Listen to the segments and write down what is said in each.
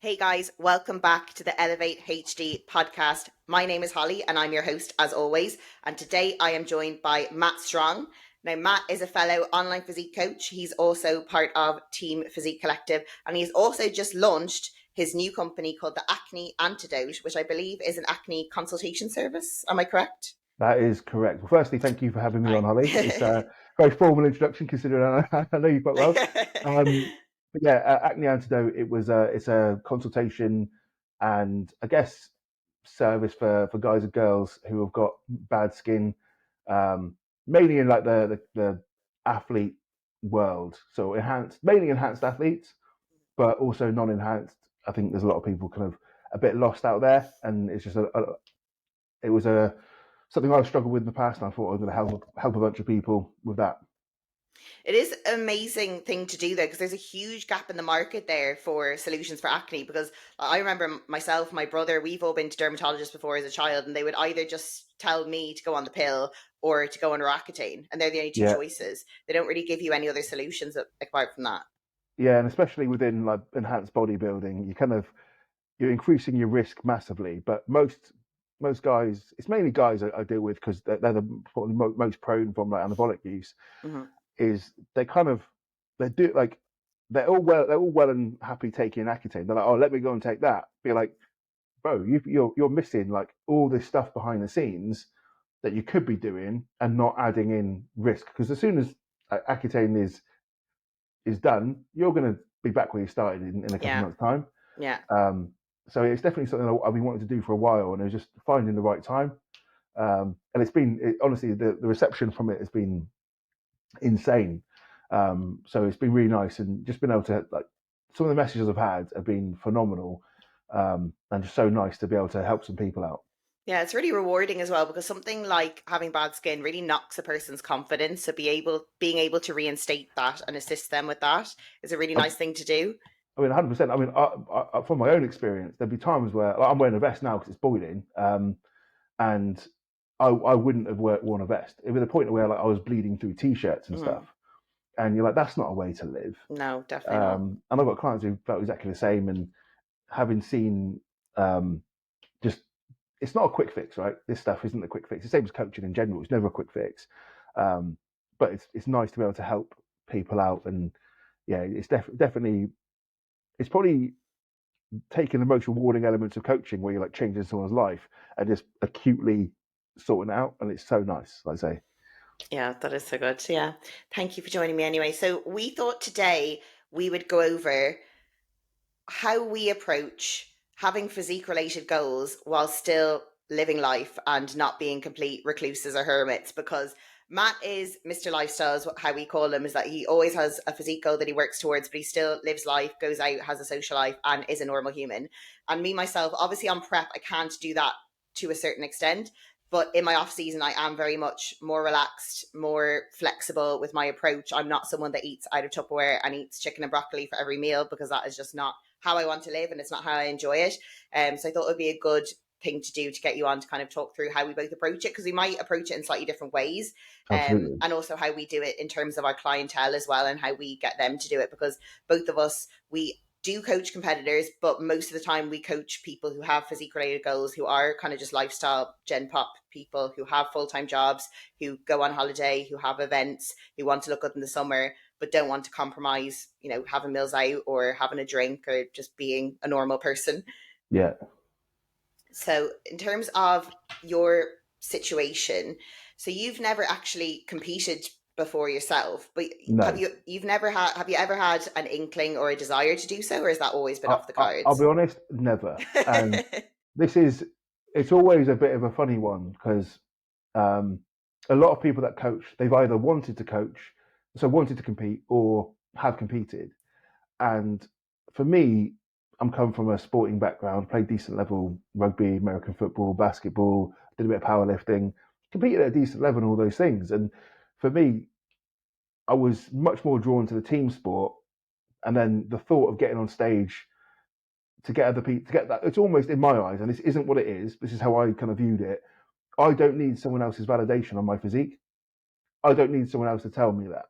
Hey guys, welcome back to the Elevate HD podcast. My name is Holly and I'm your host as always. And today I am joined by Matt Strong. Now, Matt is a fellow online physique coach. He's also part of Team Physique Collective and he's also just launched his new company called the Acne Antidote, which I believe is an acne consultation service. Am I correct? That is correct. Well, firstly, thank you for having me on, Holly. It's Right. a very formal introduction, considering I know you quite well. But yeah, Acne Antidote. It's a consultation and I guess service for guys and girls who have got bad skin, um, mainly in like the athlete world. So mainly enhanced athletes, but also non-enhanced. I think there's a lot of people kind of a bit lost out there, and it's just it was a something I've struggled with in the past, and I thought I was going to help a bunch of people with that. It is an amazing thing to do though, because there's a huge gap in the market there for solutions for acne. Because I remember myself, my brother, we've all been to dermatologists before as a child, and they would either just tell me to go on the pill or to go on Roaccutane, and they're the only two Yeah, choices. They don't really give you any other solutions apart from that. yeah, and especially within like enhanced bodybuilding, you're increasing your risk massively. But most guys, it's mainly guys I deal with because they're the probably most prone from like anabolic use. Hmm. Is they kind of they do like they're all well and happy taking Accutane. They're like, oh, let me go and take that. Be like, bro, you're missing like all this stuff behind the scenes that you could be doing and not adding in risk. Because as soon as Accutane is done, you're going to be back where you started in a couple of Yeah, months' time. yeah. So it's definitely something I've been wanting to do for a while, and it was just finding the right time. And honestly, the reception from it has been insane. So it's been really nice, and just been able to like some of the messages I've had have been phenomenal, and just so nice to be able to help some people out. Yeah, it's really rewarding as well because something like having bad skin really knocks a person's confidence. So being able to reinstate that and assist them with that is a really I, nice thing to do. I mean, 100%. I mean, from my own experience, there'd be times where like, I'm wearing a vest now because it's boiling, and I wouldn't have worn a vest. It was a point where like I was bleeding through t-shirts and stuff, Hmm. and you're like, that's not a way to live. No, definitely not. And I've got clients who felt exactly the same, and having seen um, just it's not a quick fix, right? This stuff isn't a quick fix. The same as coaching in general; it's never a quick fix. Um, but it's nice to be able to help people out, and yeah, definitely it's probably taking the most rewarding elements of coaching where you're like changing someone's life and just acutely sorting it out, and it's so nice. Like I say, Yeah, that is so good. Yeah. Thank you for joining me anyway. So we thought today we would go over how we approach having physique related goals while still living life and not being complete recluses or hermits because Matt is Mr. Lifestyle, is how we call him, is that he always has a physique goal that he works towards, but he still lives life, goes out, has a social life, and is a normal human. And me, myself, obviously on prep, I can't do that to a certain extent. But in my off season, I am very much more relaxed, more flexible with my approach. I'm not someone that eats out of Tupperware and eats chicken and broccoli for every meal because that is just not how I want to live and it's not how I enjoy it. So I thought it would be a good thing to do to get you on to kind of talk through how we both approach it because we might approach it in slightly different ways, absolutely. and also how we do it in terms of our clientele as well and how we get them to do it because both of us we do coach competitors, but most of the time we coach people who have physique related goals, who are kind of just lifestyle gen pop people, who have full-time jobs, who go on holiday, who have events, who want to look good in the summer but don't want to compromise, having meals out or having a drink or just being a normal person. Yeah, So, in terms of your situation, so you've never actually competed before yourself, but no. have you ever had an inkling or a desire to do so, or has that always been I, off the I'll be cards? honest, never. And this is it's always a bit of a funny one because um, a lot of people that coach, they've either wanted to coach, so wanted to compete, or have competed. And for me, I'm coming from a sporting background, played decent level rugby, American football, basketball, did a bit of powerlifting, competed at a decent level and all those things. And for me, I was much more drawn to the team sport. And then the thought of getting on stage to get other people to get that, it's almost in my eyes, and this isn't what it is. This is how I kind of viewed it. I don't need someone else's validation on my physique. I don't need someone else to tell me that.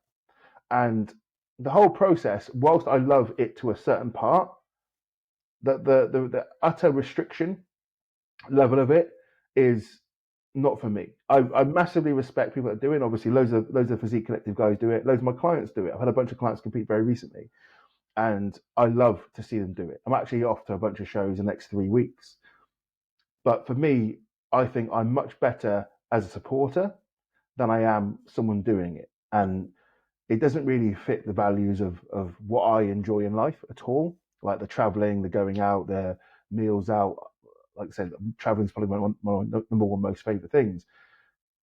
And the whole process, whilst I love it to a certain part, the utter restriction level of it is not for me. I massively respect people that do it. Obviously, loads of Physique Collective guys do it. Loads of my clients do it. I've had a bunch of clients compete very recently, and I love to see them do it. I'm actually off to a bunch of shows in the next 3 weeks. But for me, I think I'm much better as a supporter than I am someone doing it. And it doesn't really fit the values of what I enjoy in life at all. Like the traveling, the going out, the meals out. Like I said, traveling is probably my number one most favorite things.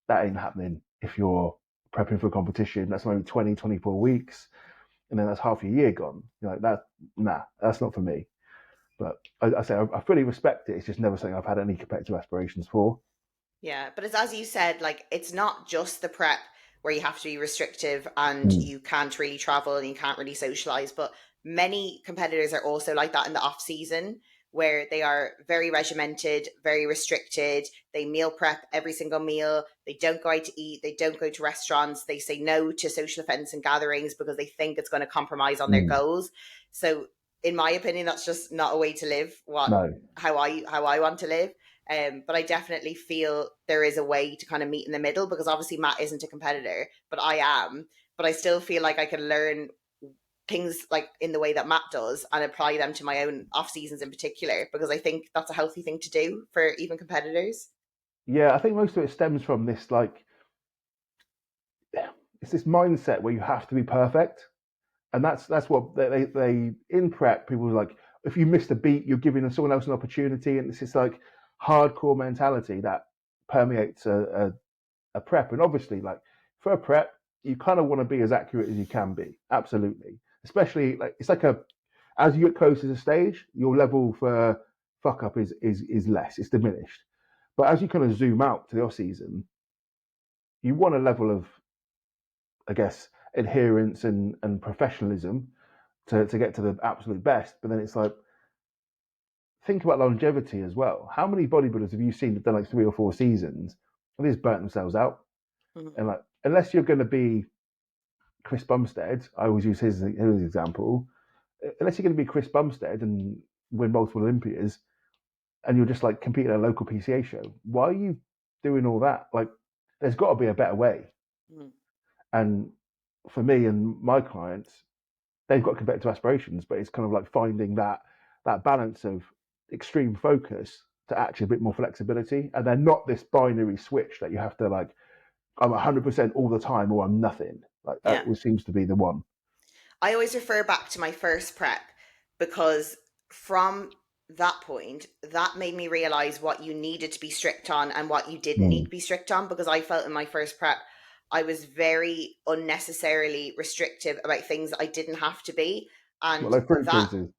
That ain't happening if you're prepping for a competition. That's only 20, 24 weeks. And then that's half your year gone. You're like, nah, that's not for me. But I say I fully respect it. It's just never something I've had any competitive aspirations for. Yeah, but it's as you said, like it's not just the prep where you have to be restrictive and Mm. you can't really travel and you can't really socialize, but many competitors are also like that in the off season where they are very regimented, very restricted. They meal prep every single meal. They don't go out to eat. They don't go to restaurants. They say no to social events and gatherings because they think it's going to compromise on their Mm. goals. So, in my opinion, that's just not a way to live. No. How I want to live. But I definitely feel there is a way to kind of meet in the middle because obviously Matt isn't a competitor, but I am. But I still feel like I can learn things like in the way that Matt does and apply them to my own off seasons in particular because I think that's a healthy thing to do for even competitors. Yeah, I think most of it stems from this it's this mindset where you have to be perfect. And that's what they in prep people are like, if you missed a beat you're giving someone else an opportunity, and it's this like hardcore mentality that permeates a prep. And obviously, like for a prep you kind of want to be as accurate as you can be, absolutely, especially like it's like a as you get closer to the stage your level for fuck up is less, it's diminished. But as you kind of zoom out to the off season you want a level of, I guess, adherence and professionalism to get to the absolute best. But then it's like, think about longevity as well. How many bodybuilders have you seen that done like 3 or 4 seasons and they just burnt themselves out? Mm-hmm. And like, unless you're going to be Chris Bumstead, I always use his example. Unless you're going to be Chris Bumstead and win multiple Olympias, and you're just like competing at a local PCA show, why are you doing all that? Like, there's got to be a better way. Mm-hmm. And for me and my clients, they've got competitive aspirations, but it's kind of like finding that balance of extreme focus to actually a bit more flexibility, and they're not this binary switch that you have to like I'm 100% all the time or I'm nothing. Like Yeah. that seems to be the one. I always refer back to my first prep because from that point, that made me realize what you needed to be strict on and what you didn't need Mm. to be strict on. Because I felt in my first prep, I was very unnecessarily restrictive about things I didn't have to be. Well, And like fruit that, choices.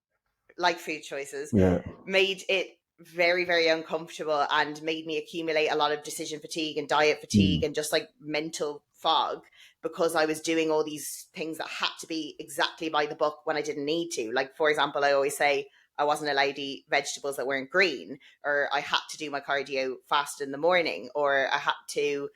like food choices, Yeah. made it very, very uncomfortable and made me accumulate a lot of decision fatigue and diet fatigue Mm. and just like mental fog because I was doing all these things that had to be exactly by the book when I didn't need to. Like, for example, I always say I wasn't allowed to eat vegetables that weren't green, or I had to do my cardio fast in the morning, or I had to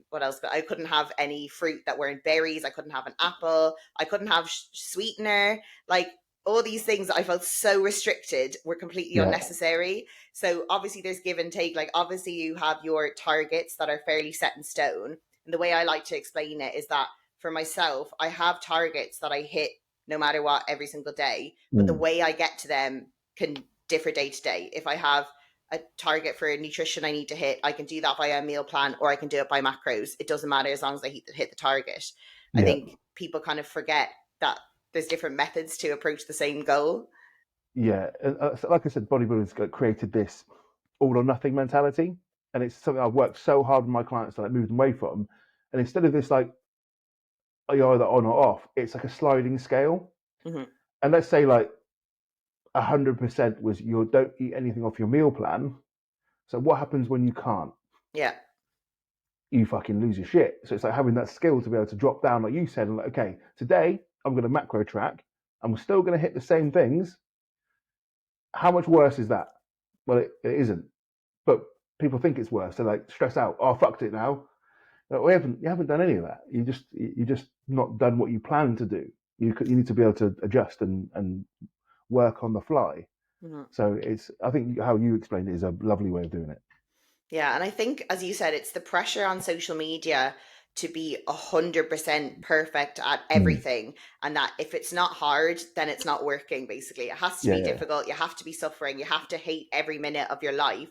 what else, I couldn't have any fruit that weren't berries, I couldn't have an apple, I couldn't have sweetener, like all these things that I felt so restricted were completely Yeah. unnecessary. So obviously there's give and take. Like obviously you have your targets that are fairly set in stone. And the way I like to explain it is that for myself, I have targets that I hit no matter what every single day. But the Mm. way I get to them can differ day to day. If I have a target for nutrition I need to hit, I can do that via a meal plan or I can do it by macros. It doesn't matter as long as I hit the target. I Yeah. think people kind of forget that there's different methods to approach the same goal. Yeah. So like I said, bodybuilders created this all or nothing mentality, and it's something I've worked so hard with my clients to like move them away from. And instead of this like are you either on or off, it's like a sliding scale. Mm-hmm. And let's say like 100% was you don't eat anything off your meal plan. So what happens when you can't? Yeah. You fucking lose your shit. So it's like having that skill to be able to drop down, like you said, and like, okay, today I'm going to macro track. I'm still going to hit the same things. How much worse is that? Well, it isn't. But people think it's worse. They're like stress out. Oh, I fucked it now. Like, well, you haven't done any of that. You just not done what you planned to do. You need to be able to adjust and work on the fly. Mhm. So I think how you explained it is a lovely way of doing it. Yeah, and I think, as you said, it's the pressure on social media to be 100% perfect at Mm. everything. And that if it's not hard, then it's not working, basically. It has to Yeah, be yeah, difficult. You have to be suffering. You have to hate every minute of your life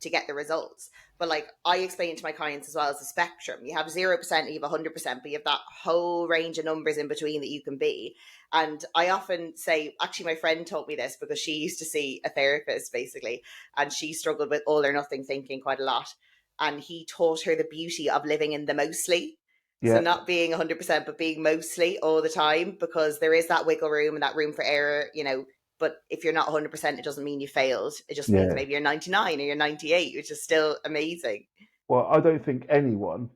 to get the results. But like I explain to my clients as well, as a spectrum. You have 0%, you have 100%, but you have that whole range of numbers in between that you can be. And I often say, actually, my friend told me this because she used to see a therapist, basically, and she struggled with all or nothing thinking quite a lot. And he taught her the beauty of living in the mostly. So yeah, not being 100%, but being mostly all the time, because there is that wiggle room and that room for error, you know. But if you're not 100%, it doesn't mean you failed. It just means yeah. maybe you're 99 or you're 98, which is still amazing. Well, I don't think anyone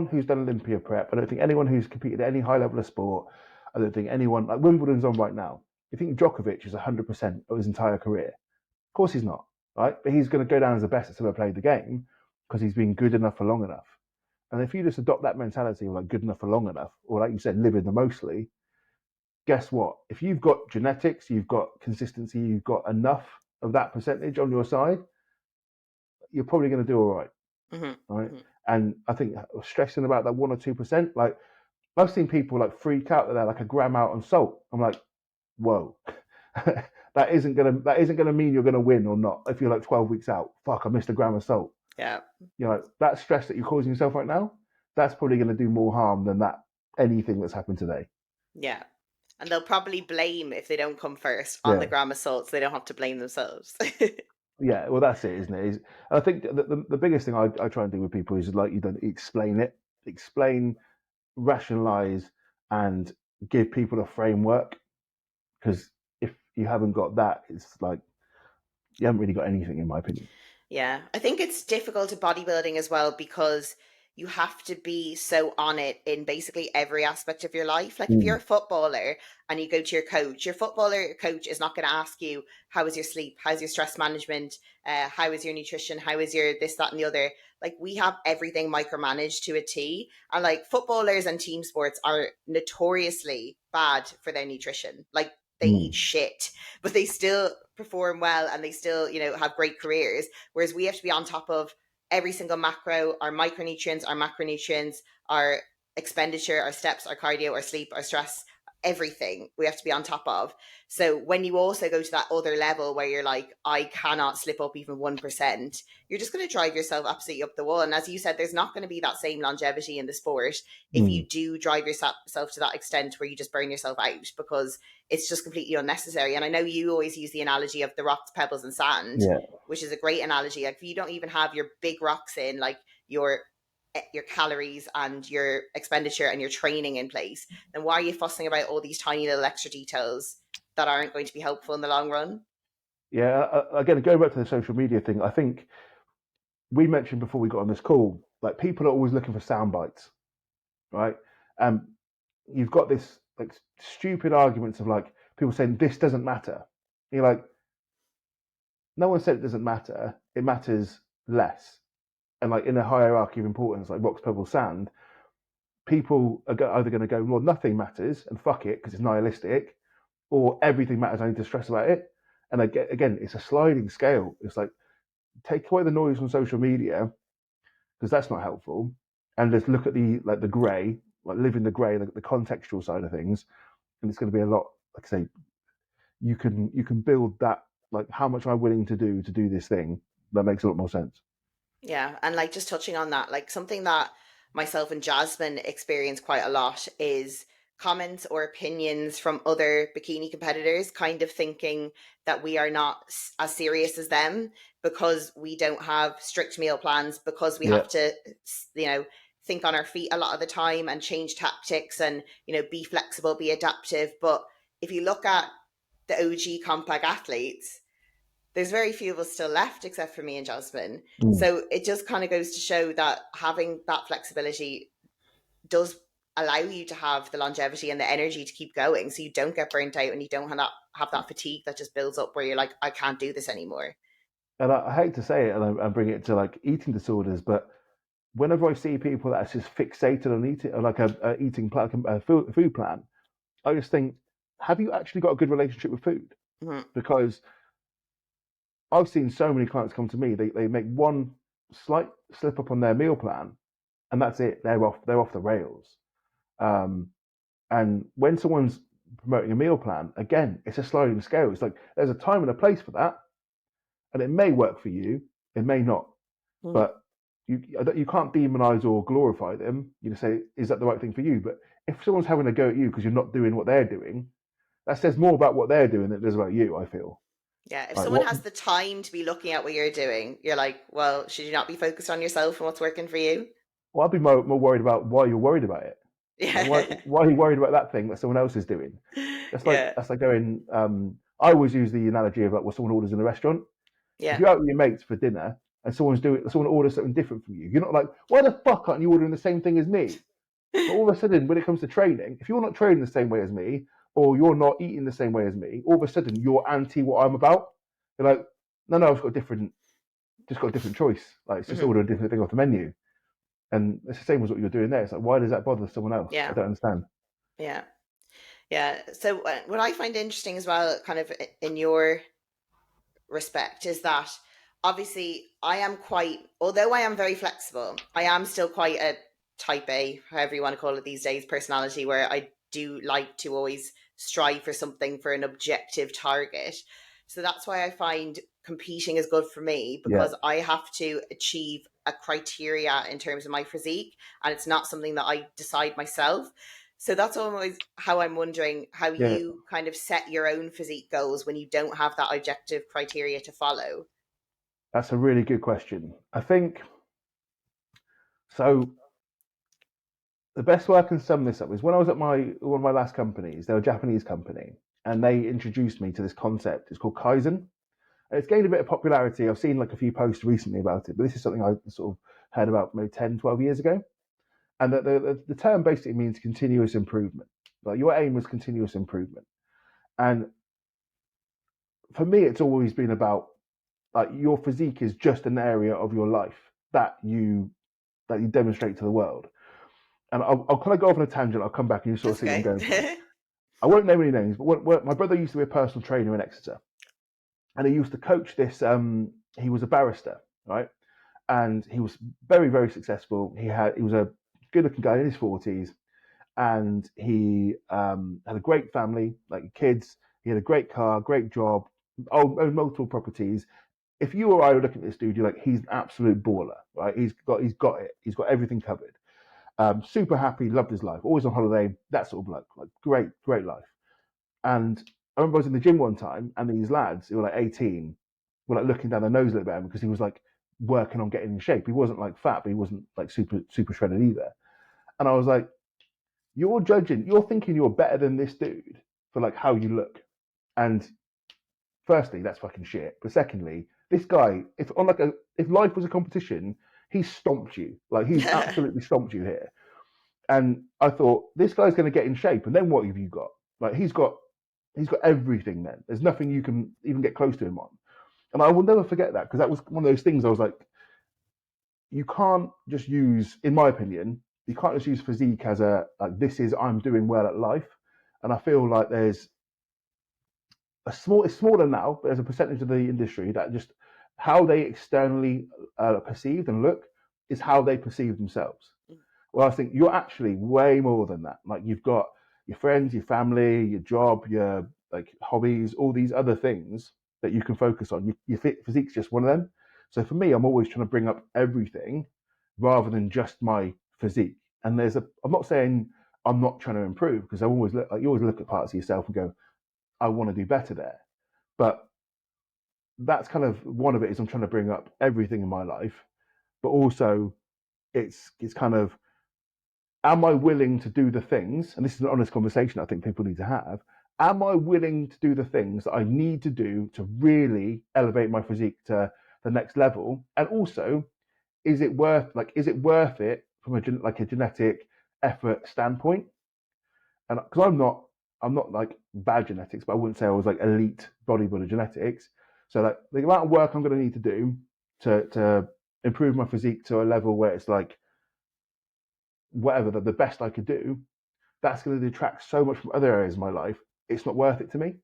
who's done Olympia prep, I don't think anyone who's competed at any high level of sport, I don't think anyone like Wimbledon's on right now. You think Djokovic is 100% of his entire career? Of course he's not, right? But he's going to go down as the best that's ever played the game because he's been good enough for long enough. And if you just adopt that mentality of like good enough for long enough, or like you said, live in the mostly, guess what? If you've got genetics, you've got consistency, you've got enough of that percentage on your side, you're probably going to do all right, Mm-hmm. right? Mm-hmm. And I think stressing about that 1 or 2%, like I've seen people like freak out that they're like a gram out on salt. I'm like, whoa, that isn't gonna mean you're gonna win or not. If you're like 12 weeks out, fuck, I missed a gram of salt. Yeah. You know that stress that you're causing yourself right now, that's probably going to do more harm than that anything that's happened today. Yeah. And they'll probably blame if they don't come first on the Yeah, gram of salt, so they don't have to blame themselves. yeah. Well, that's it, isn't it? I think the biggest thing I try and do with people is like you don't explain it, explain, rationalize, and give people a framework. Because if you haven't got that, it's like you haven't really got anything, in my opinion. Yeah, I think it's difficult to bodybuilding as well because you have to be so on it in basically every aspect of your life. Like if you're Mm, a footballer and you go to your footballer coach is not going to ask you how is your sleep, how's your stress management, how is your nutrition, how is your this, that, and the other. Like we have everything micromanaged to a T, and like footballers and team sports are notoriously bad for their nutrition. Like they eat mm. shit, but they still perform well and they still, have great careers. Whereas we have to be on top of every single macro, our micronutrients, our macronutrients, our expenditure, our steps, our cardio, our sleep, our stress, everything we have to be on top of. So when you also go to that other level where you're like, I cannot slip up even 1%, you're just going to drive yourself absolutely up the wall. And as you said, there's not going to be that same longevity in the sport if Mm. you do drive yourself to that extent where you just burn yourself out, because it's just completely unnecessary. And I know you always use the analogy of the rocks, pebbles, and sand, Yeah, which is a great analogy. Like if you don't even have your big rocks in, like your calories and your expenditure and your training in place, then why are you fussing about all these tiny little extra details that aren't going to be helpful in the long run? yeah. Again, going back to the social media thing, I think we mentioned before we got on this call, like people are always looking for sound bites, right? Um, you've got this like stupid arguments of like people saying this doesn't matter. You're like, no one said it doesn't matter. It matters less. And like in a hierarchy of importance, like rocks, pebbles, sand, people are either going to go, well, nothing matters and fuck it because it's nihilistic, or everything matters. I need to stress about it. And again, it's a sliding scale. It's like take away the noise from social media because that's not helpful, and just look at the grey, like live in the grey, the contextual side of things, and it's going to be a lot. Like I say, you can build that. Like, how much am I willing to do this thing? That makes a lot more sense. Yeah, and like just touching on that, like something that myself and Jasmine experience quite a lot is comments or opinions from other bikini competitors, kind of thinking that we are not as serious as them because we don't have strict meal plans, because we Yeah. have to, you know, think on our feet a lot of the time and change tactics and, be flexible, be adaptive. But if you look at the OG compact athletes, there's very few of us still left except for me and Jasmine. Mm. So it just kind of goes to show that having that flexibility does allow you to have the longevity and the energy to keep going, so you don't get burnt out and you don't have that fatigue that just builds up where you're like, I can't do this anymore. And I hate to say it, and I bring it to like eating disorders, but whenever I see people that are just fixated on eating, like a eating plan, a food plan, I just think, have you actually got a good relationship with food? Mm-hmm. Because I've seen so many clients come to me. They make one slight slip up on their meal plan, and that's it. They're off the rails. Um, and when someone's promoting a meal plan, again, it's a sliding scale. It's like there's a time and a place for that, and it may work for you, it may not. Mm. But you can't demonize or glorify them. You just say, is that the right thing for you? But if someone's having a go at you because you're not doing what they're doing, that says more about what they're doing than it does about you, I feel. Yeah, if Like someone what has the time to be looking at what you're doing, you're like, well, should you not be focused on yourself and what's working for you? well, I'd be more worried about why you're worried about it. Like Yeah. why are you worried about that thing that someone else is doing? Yeah. That's like going. I always use the analogy of like what someone orders in a restaurant. If Yeah. you're out with your mates for dinner and someone orders something different from you, you're not like, why the fuck aren't you ordering the same thing as me? But all of a sudden, when it comes to training, if you're not training the same way as me, or you're not eating the same way as me, all of a sudden you're anti what I'm about. You're like, no, I've got just got a different choice. Like it's just Hmm. order a different thing off the menu. And it's the same as what you're doing there. It's like, why does that bother someone else? I Yeah. don't understand. Yeah. Yeah. So what I find interesting as well, kind of in your respect, is that obviously I am quite, although I am very flexible, I am still quite a type A, however you want to call it these days, personality, where I do like to always strive for something, for an objective target. So that's why I find competing is good for me, Yeah, because I have to achieve a criteria in terms of my physique, and it's not something that I decide myself. So that's always how I'm wondering how yeah, you kind of set your own physique goals when you don't have that objective criteria to follow. that's a really good question. I think so. The best way I can sum this up is when I was at my one of my last companies, they're a Japanese company, and they introduced me to this concept. It's called Kaizen. And it's gained a bit of popularity. I've seen like a few posts recently about it, but this is something I sort of heard about maybe 10, 12 years ago. And the term basically means continuous improvement. Like your aim was continuous improvement. And for me, it's always been about like your physique is just an area of your life that you demonstrate to the world. And I'll kind of go off on a tangent. I'll come back and you sort of That's see what I'm okay. going from. I won't name any names, but my brother used to be a personal trainer in Exeter, and he used to coach this. He was a barrister, right? And he was very, very successful. He was a good-looking guy in his 40s, and he had a great family, like kids. He had a great car, great job, owned multiple properties. If you or I were looking at this dude, you're like, he's an absolute baller, right? He's got it. He's got everything covered. Super happy, loved his life, always on holiday, that sort of bloke, like great life. And I remember I was in the gym one time, and these lads who were like 18 were like looking down their nose a little bit at him because he was like working on getting in shape. He wasn't like fat, but he wasn't like super shredded either. And I was like, you're thinking you're better than this dude for like how you look. And firstly, that's fucking shit. But secondly, this guy, if life was a competition, he stomped you. Like he's absolutely stomped you here. And I thought this guy's going to get in shape, and then what have you got? Like he's got everything. Then there's nothing you can even get close to him on. And I will never forget that because that was one of those things. I was like, you can't just use, in my opinion, you can't just use physique as a like this is I'm doing well at life. And I feel like there's it's smaller now, but there's a percentage of the industry that just how they externally perceived and look is how they perceive themselves. Well, I think you're actually way more than that. Like you've got your friends, your family, your job, your like hobbies, all these other things that you can focus on. Your physique's just one of them. So for me, I'm always trying to bring up everything rather than just my physique. And I'm not saying I'm not trying to improve because you always look at parts of yourself and go, I want to do better there. But that's kind of one of it is I'm trying to bring up everything in my life, but also it's kind of am I willing to do the things? And this is an honest conversation I think people need to have. Am I willing to do the things that I need to do to really elevate my physique to the next level? And also, is it worth it from a genetic effort standpoint? And because I'm not like bad genetics, but I wouldn't say I was like elite bodybuilder genetics. So like the amount of work I'm going to need to do to improve my physique to a level where it's like whatever the best I could do, that's going to detract so much from other areas of my life. It's not worth it to me.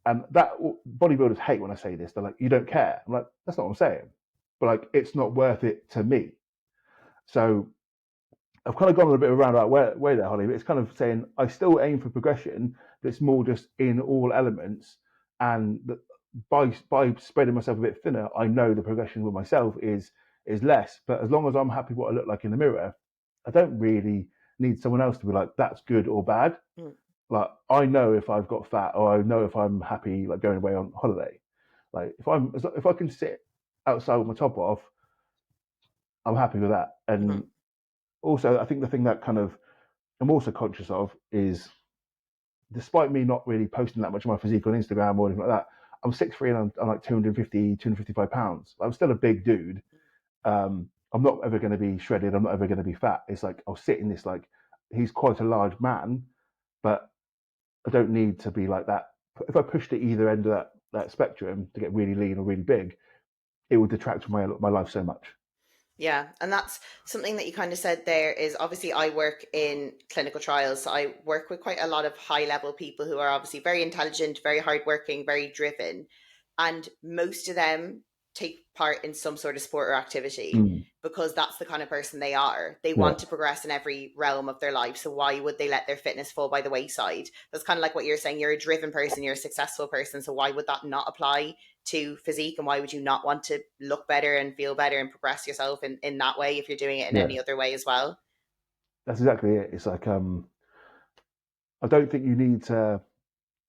And that bodybuilders hate when I say this. They're like, you don't care. I'm like, that's not what I'm saying. But like, it's not worth it to me. So I've kind of gone on a bit of a roundabout way there, Holly. But it's kind of saying I still aim for progression, but it's more just in all elements. And by spreading myself a bit thinner, I know the progression with myself is less. But as long as I'm happy with what I look like in the mirror, I don't really need someone else to be like, that's good or bad. Mm. Like I know if I've got fat, or I know if I'm happy, like going away on holiday. Like if I can sit outside with my top off, I'm happy with that. Mm-hmm. And also, I think the thing that kind of I'm also conscious of is, despite me not really posting that much of my physique on Instagram or anything like that, I'm 6'3" and I'm like 250, 255 pounds. I'm still a big dude. I'm not ever going to be shredded. I'm not ever going to be fat. It's like I'll sit in this, like, he's quite a large man, but I don't need to be like that. If I pushed at either end of that spectrum to get really lean or really big, it would detract from my life so much. Yeah, and that's something that you kind of said there is obviously I work in clinical trials. So I work with quite a lot of high level people who are obviously very intelligent, very hardworking, very driven. And most of them take part in some sort of sport or activity Mm. because that's the kind of person they are. They Yeah, want to progress in every realm of their life. So why would they let their fitness fall by the wayside? That's kind of like what you're saying. You're a driven person, you're a successful person. So why would that not apply to physique, and why would you not want to look better and feel better and progress yourself in that way if you're doing it in yeah, any other way as well? that's exactly it. It's like I don't think you need to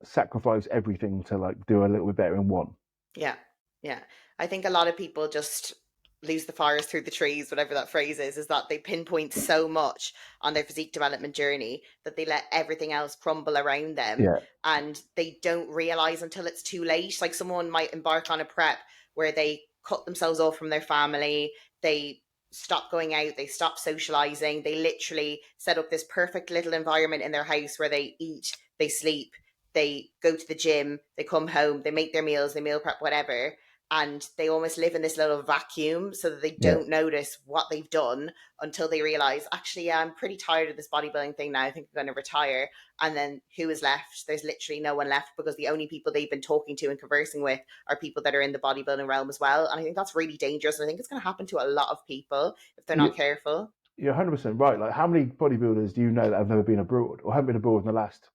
sacrifice everything to like do a little bit better in one. Yeah, yeah. I think a lot of people just lose the forest through the trees, whatever that phrase is that they pinpoint so much on their physique development journey that they let everything else crumble around them, Yeah, and they don't realize until it's too late. Like someone might embark on a prep where they cut themselves off from their family, they stop going out, they stop socializing, they literally set up this perfect little environment in their house where they eat, they sleep, they go to the gym, they come home, they make their meals, they meal prep, whatever, and they almost live in this little vacuum so that they yeah. don't notice what they've done until they realize, actually, yeah, I'm pretty tired of this bodybuilding thing now. I think I'm going to retire. And then who is left? There's literally no one left because the only people they've been talking to and conversing with are people that are in the bodybuilding realm as well. And I think that's really dangerous. And I think it's going to happen to a lot of people if they're not You, careful. you're 100% right. Like, how many bodybuilders do you know that have never been abroad or haven't been abroad in the last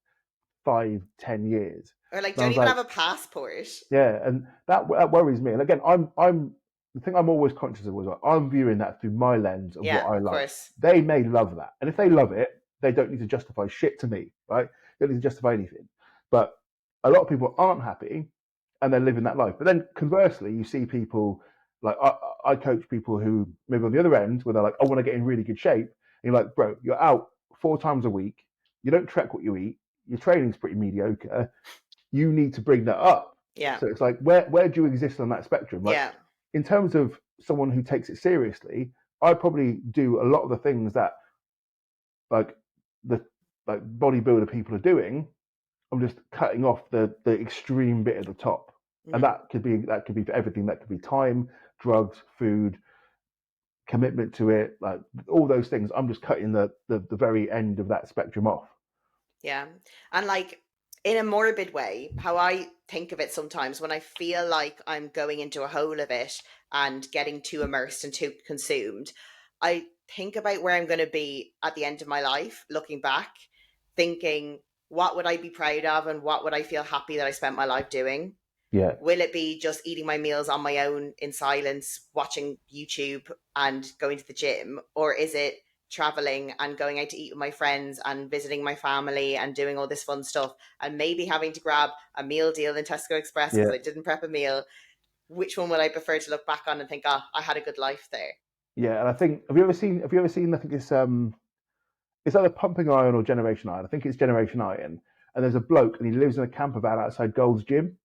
5, 10 years? Or like, And I don't was even like, have a passport. yeah, and that worries me. And again, I'm the thing I'm always conscious of was like, I'm viewing that through my lens of Yeah, what I of like. course. They may love that, and if they love it, they don't need to justify shit to me, right? They don't need to justify anything. But a lot of people aren't happy, and they're living that life. But then conversely, you see people like I coach people who maybe on the other end where they're like, I want to get in really good shape. And you're like, bro, you're out 4 times a week. You don't track what you eat. Your training's pretty mediocre. You need to bring that up. Yeah, So it's like, where do you exist on that spectrum? Like, yeah, in terms of someone who takes it seriously, I probably do a lot of the things that like the like bodybuilder people are doing. I'm just cutting off the extreme bit at the top, and mm-hmm. that could be for everything. That could be time, drugs, food, commitment to it, like all those things. I'm just cutting the very end of that spectrum off. Yeah. And like in a morbid way, how I think of it sometimes when I feel like I'm going into a hole of it and getting too immersed and too consumed, I think about where I'm going to be at the end of my life, looking back, thinking, what would I be proud of and what would I feel happy that I spent my life doing? Yeah, Will it be just eating my meals on my own in silence, watching YouTube and going to the gym? Or is it traveling and going out to eat with my friends and visiting my family and doing all this fun stuff and maybe having to grab a meal deal in Tesco Express because yeah, I didn't prep a meal? Which one will I prefer to look back on and think, oh, I had a good life there? yeah. And I think have you ever seen? I think it's either Pumping Iron or Generation Iron. I think it's Generation Iron. And there's a bloke and he lives in a camper van outside Gold's Gym,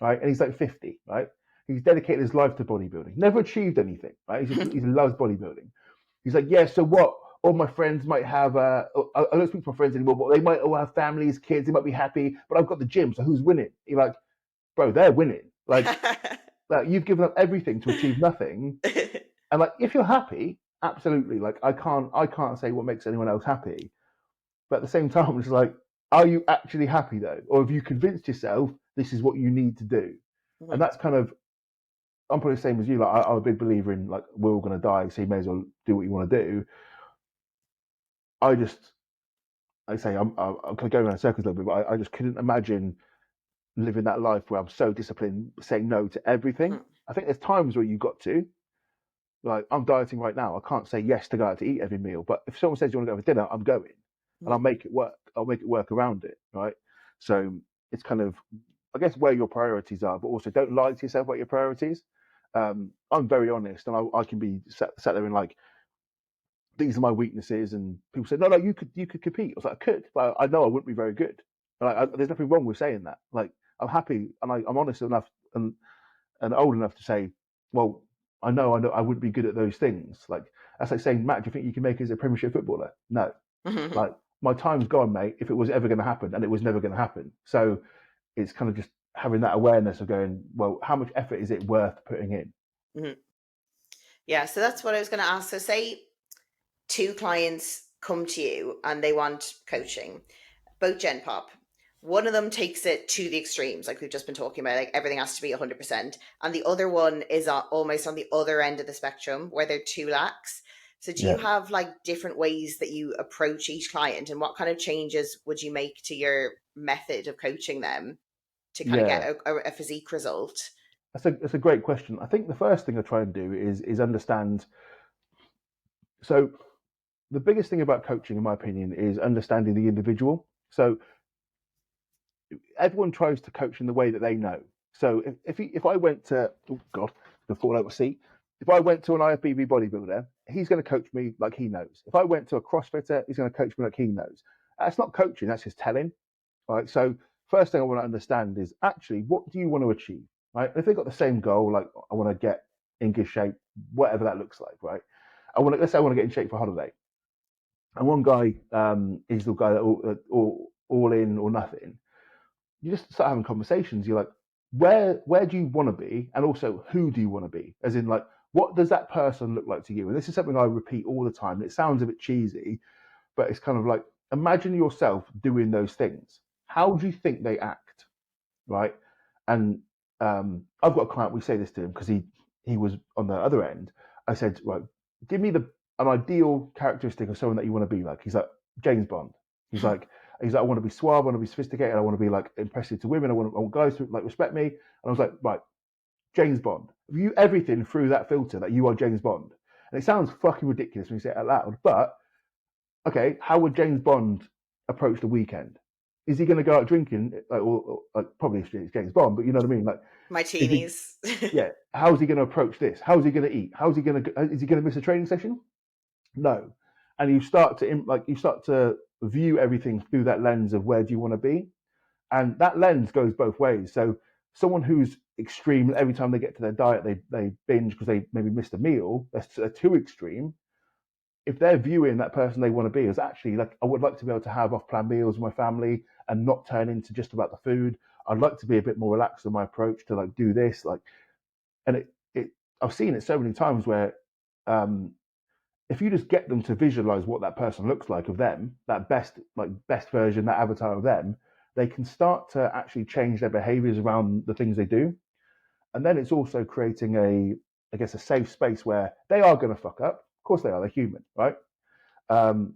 right? And he's like 50, right? He's dedicated his life to bodybuilding. Never achieved anything, right? He loves bodybuilding. He's like, yeah, so what? All my friends might have, I don't speak to my friends anymore, but they might all have families, kids, they might be happy, but I've got the gym, so who's winning? You're like, bro, they're winning. Like you've given up everything to achieve nothing. And like, if you're happy, absolutely. Like, I can't say what makes anyone else happy. But at the same time, it's like, are you actually happy though? Or have you convinced yourself This is what you need to do. And Mhm. that's kind of, I'm probably the same as you. Like I'm a big believer in like we're all going to die, so you may as well do what you want to do. I just, I say I'm kind of going around in circles a little bit, but I just couldn't imagine living that life where I'm so disciplined, saying no to everything. Mhm. I think there's times where you got to. Like I'm dieting right now. I can't say yes to go out to eat every meal, but if someone says you want to go for dinner, I'm going, and I'll Mhm. make it work. I'll make it work around it, right? So it's kind of, I guess, where your priorities are, but also don't lie to yourself about your priorities. I'm very honest, and I can be sat there and like, these are my weaknesses, and people say, no, you could compete. I was like, I could, but I know I wouldn't be very good. Mhm. There's nothing wrong with saying that. Like I'm happy, and I'm honest enough and old enough to say, well, I know I wouldn't be good at those things. Like that's like saying, Matt, do you think you can make it as a Premiership footballer? No. Mhm. Like my time's gone, mate. If it was ever going to happen, and it was never going to happen, so it's kind of just having that awareness of going, well, how much effort is it worth putting in? Mhm. Yeah, so that's what I was going to ask. So, say two clients come to you and they want coaching, both Gen Pop. One of them takes it to the extremes, like we've just been talking about, like everything has to be 100%. And the other one is almost on the other end of the spectrum where they're too lax. So, do you Yeah, have like different ways that you approach each client, and what kind of changes would you make to your method of coaching them to kind of get yeah. a physique result? That's a great question. I think the first thing I try and do is understand. So the biggest thing about coaching, in my opinion, is understanding the individual. So everyone tries to coach in the way that they know. So if I went to, oh God, the fall out of a seat. If I went to an IFBB bodybuilder, he's going to coach me like he knows. If I went to a CrossFitter, he's going to coach me like he knows. That's not coaching. That's just telling. Right. So first thing I want to understand is actually what do you want to achieve? Right. If they've got the same goal, like I want to get in good shape, whatever that looks like. Right. Let's say I want to get in shape for holiday. And one guy is the guy that all in or nothing. You just start having conversations. You're like, where do you want to be, and also who do you want to be? As in, like, what does that person look like to you? And this is something I repeat all the time. It sounds a bit cheesy, but it's kind of like imagine yourself doing those things. How do you think they act, right? And I've got a client. We say this to him because he was on the other end. I said, right, give me an ideal characteristic of someone that you want to be like. He's like James Bond. He's like I want to be suave. I want to be sophisticated. I want to be like impressive to women. I want guys to like respect me. And I was like, right, James Bond. View everything through that filter that you are James Bond. And it sounds fucking ridiculous when you say it out loud, but okay, how would James Bond approach the weekend? Is he going to go out drinking? Like probably it's James Bond, but you know what I mean. Like, is he? Martinis. Yeah. How's he going to approach this? How's he going to eat? How's he going to? Is he going to miss a training session? No. And you start to view everything through that lens of where do you want to be, and that lens goes both ways. So someone who's extreme every time they get to their diet, they binge because they maybe missed a meal. They're too extreme. If they're viewing that person they want to be as actually like I would like to be able to have off-plan meals with my family and not turn into just about the food. I'd like to be a bit more relaxed in my approach to like do this like, and it I've seen it so many times where um, if you just get them to visualize what that person looks like of them, that best version, that avatar of them, they can start to actually change their behaviors around the things they do. And then it's also creating I guess, a safe space where they are going to fuck up. Of course they are. They're human, right? Um,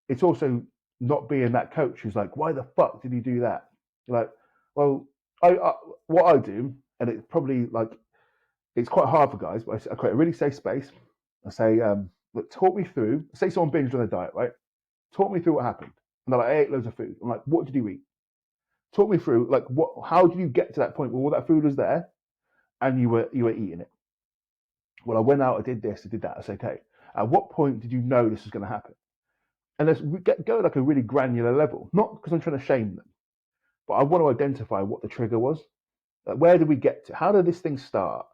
it's also not being that coach who's like, why the fuck did you do that? You're like, well, I what I do, and it's probably like it's quite hard for guys, but I create a really safe space. I say, look, talk me through. Say someone binged on a diet, right? Talk me through what happened. And they're like, I ate loads of food. I'm like, what did you eat? Talk me through, like, what? How did you get to that point where all that food was there and you were eating it? Well, I went out, I did this, I did that. I said, okay. At what point did you know this was going to happen? And let's go like a really granular level, not because I'm trying to shame them, but I want to identify what the trigger was. Like, where did we get to? How did this thing start?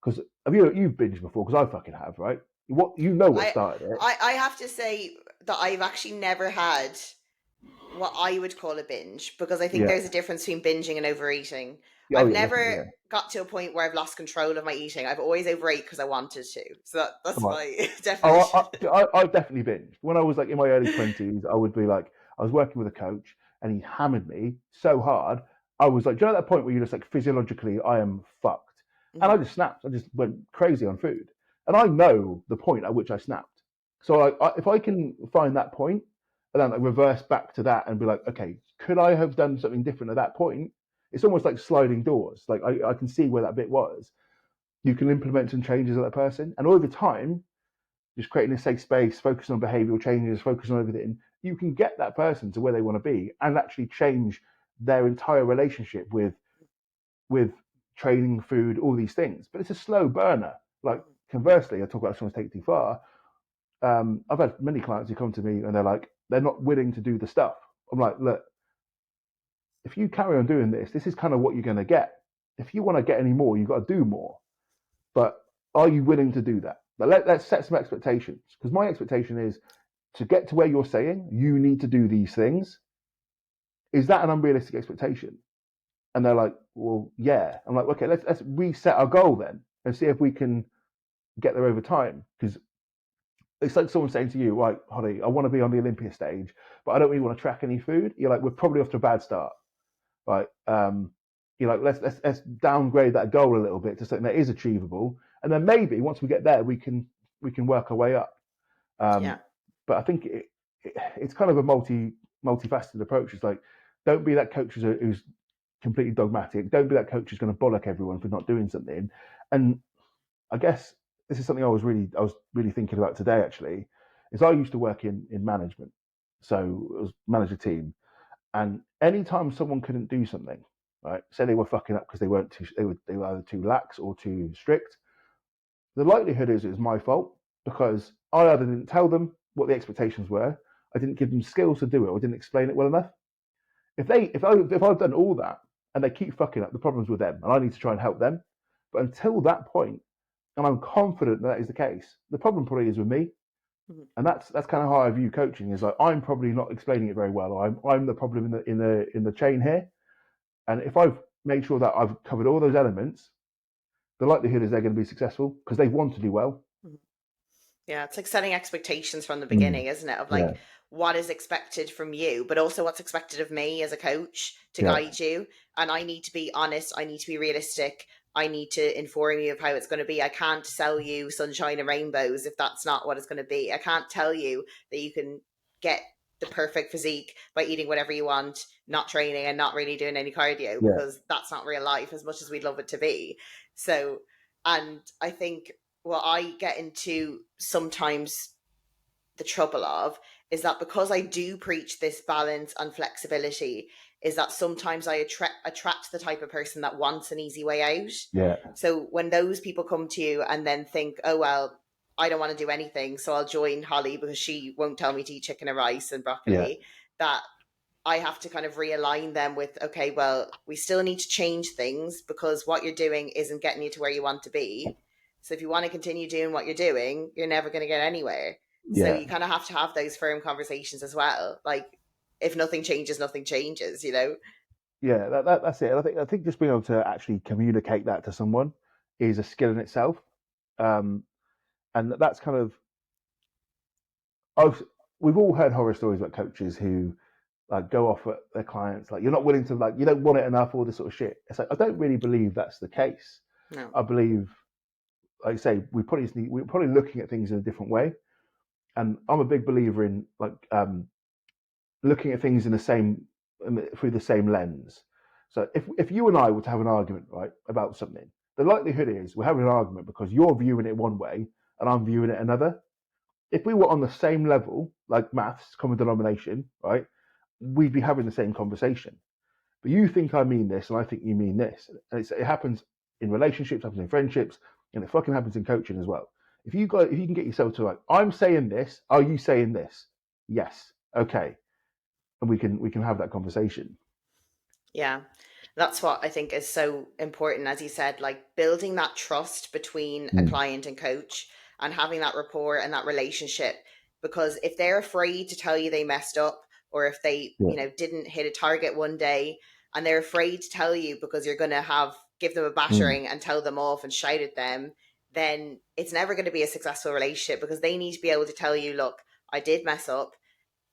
Because you've binged before? Because I fucking have, right? What I, started it? I have to say that I've actually never had what I would call a binge, because I think Yeah. there's a difference between binging and overeating. Oh I've yeah, definitely. never Yeah. got to a point where I've lost control of my eating. I've always overate because I wanted to. So that's Right. my Oh, definition. I definitely binged. When I was like in my early 20s, I would be like, I was working with a coach and he hammered me so hard. I was like, do you know at that point where you're just like, physiologically, I am fucked. And I Mm-hmm. just snapped. I just went crazy on food. And I know the point at which I snapped. So if I can find that point and then like reverse back to that and be like, okay, could I have done something different at that point? It's almost like sliding doors. Like I can see where that bit was. You can implement some changes at that person. And over time, just creating a safe space, focusing on behavioral changes, focusing on everything, you can get that person to where they want to be and actually change their entire relationship with training, food, all these things. But it's a slow burner. Like conversely, I talk about someone's take too far. I've had many clients who come to me and they're not willing to do the stuff. I'm like, look, if you carry on doing this, this is kind of what you're going to get. If you want to get any more, you've got to do more. But are you willing to do that? Let's set some expectations, because my expectation is to get to where you're saying you need to do these things. Is that an unrealistic expectation? And they're like, well, yeah. I'm like, okay, let's reset our goal then and see if we can get there over time. Because it's like someone saying to you, right, Holly, I want to be on the Olympia stage, but I don't really want to track any food. You're like, we're probably off to a bad start. Right. You're like, let's downgrade that goal a little bit to something that is achievable. And then maybe once we get there, we can work our way up. Yeah. Um, but I think it's kind of a multifaceted approach. It's like, don't be that coach who's completely dogmatic. Don't be that coach who's going to bollock everyone for not doing something. And I guess this is something I was really thinking about today. Actually, is I used to work in management, so I was manage a team, and anytime someone couldn't do something, right, say they were fucking up because they were either too lax or too strict, the likelihood is it's my fault because I either didn't tell them what the expectations were, I didn't give them skills to do it, or didn't explain it well enough. If I've done all that and they keep fucking up, the problem's with them, and I need to try and help them. But until that point, and I'm confident that is the case, the problem probably is with me, Mm-hmm. and that's kind of how I view coaching. Is like I'm probably not explaining it very well, or I'm the problem in the chain here. And if I've made sure that I've covered all those elements, the likelihood is they're going to be successful because they want to do well. Mm-hmm. Yeah, it's like setting expectations from the Mm, beginning, isn't it? Of like yeah, what is expected from you, but also what's expected of me as a coach to yeah, guide you. And I need to be honest, I need to be realistic, I need to inform you of how it's going to be. I can't sell you sunshine and rainbows if that's not what it's going to be. I can't tell you that you can get the perfect physique by eating whatever you want, not training and not really doing any cardio, yeah, because that's not real life as much as we'd love it to be. So, and I think what I get into sometimes the trouble of is that because I do preach this balance and flexibility, is that sometimes I attract the type of person that wants an easy way out. yeah, So when those people come to you and then think, oh, well, I don't want to do anything, so I'll join Holly because she won't tell me to eat chicken and rice and yeah, broccoli, that I have to kind of realign them with, okay, well, we still need to change things because what you're doing isn't getting you to where you want to be. So if you want to continue doing what you're doing, you're never going to get anywhere. So yeah, you kind of have to have those firm conversations as well. Like, if nothing changes, nothing changes, you know? yeah. That's it. I think just being able to actually communicate that to someone is a skill in itself. Um, and that's kind of I've we've all heard horror stories about coaches who like go off at their clients like you're not willing to like you don't want it enough, all this sort of shit. It's like I don't really believe that's the case. No. I believe, like I say, we're probably looking at things in a different way, and I'm a big believer in like looking at things in the same through the same lens. So if you and I were to have an argument, right, about something, the likelihood is we're having an argument because you're viewing it one way and I'm viewing it another. If we were on the same level, like maths, common denomination, right, we'd be having the same conversation. But you think I mean this, and I think you mean this, and it happens in relationships, happens in friendships, and it fucking happens in coaching as well. If you can get yourself to like, I'm saying this, are you saying this? Yes, okay, and we can have that conversation. Yeah. That's what I think is so important, as you said, like building that trust between a Mm, client and coach and having that rapport and that relationship. Because if they're afraid to tell you they messed up, or if they, yeah, didn't hit a target one day and they're afraid to tell you because you're going to give them a mm, battering and tell them off and shout at them, then it's never going to be a successful relationship, because they need to be able to tell you, look, I did mess up,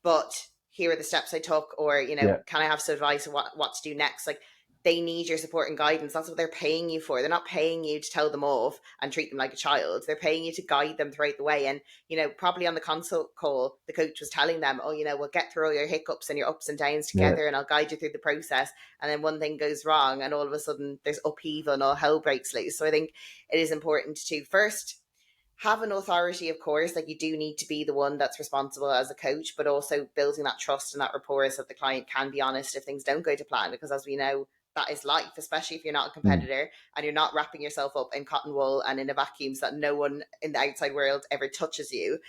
but here are the steps I took, or yeah, can I have some advice on what to do next? Like, they need your support and guidance. That's what they're paying you for. They're not paying you to tell them off and treat them like a child. They're paying you to guide them throughout the way. And, probably on the consult call, the coach was telling them, oh, we'll get through all your hiccups and your ups and downs Yeah, together, and I'll guide you through the process. And then one thing goes wrong, and all of a sudden there's upheaval and all hell breaks loose. So I think it is important to first have an authority, of course, like you do need to be the one that's responsible as a coach, but also building that trust and that rapport so that the client can be honest if things don't go to plan. Because as we know, that is life, especially if you're not a mm, competitor and you're not wrapping yourself up in cotton wool and in a vacuum so that no one in the outside world ever touches you.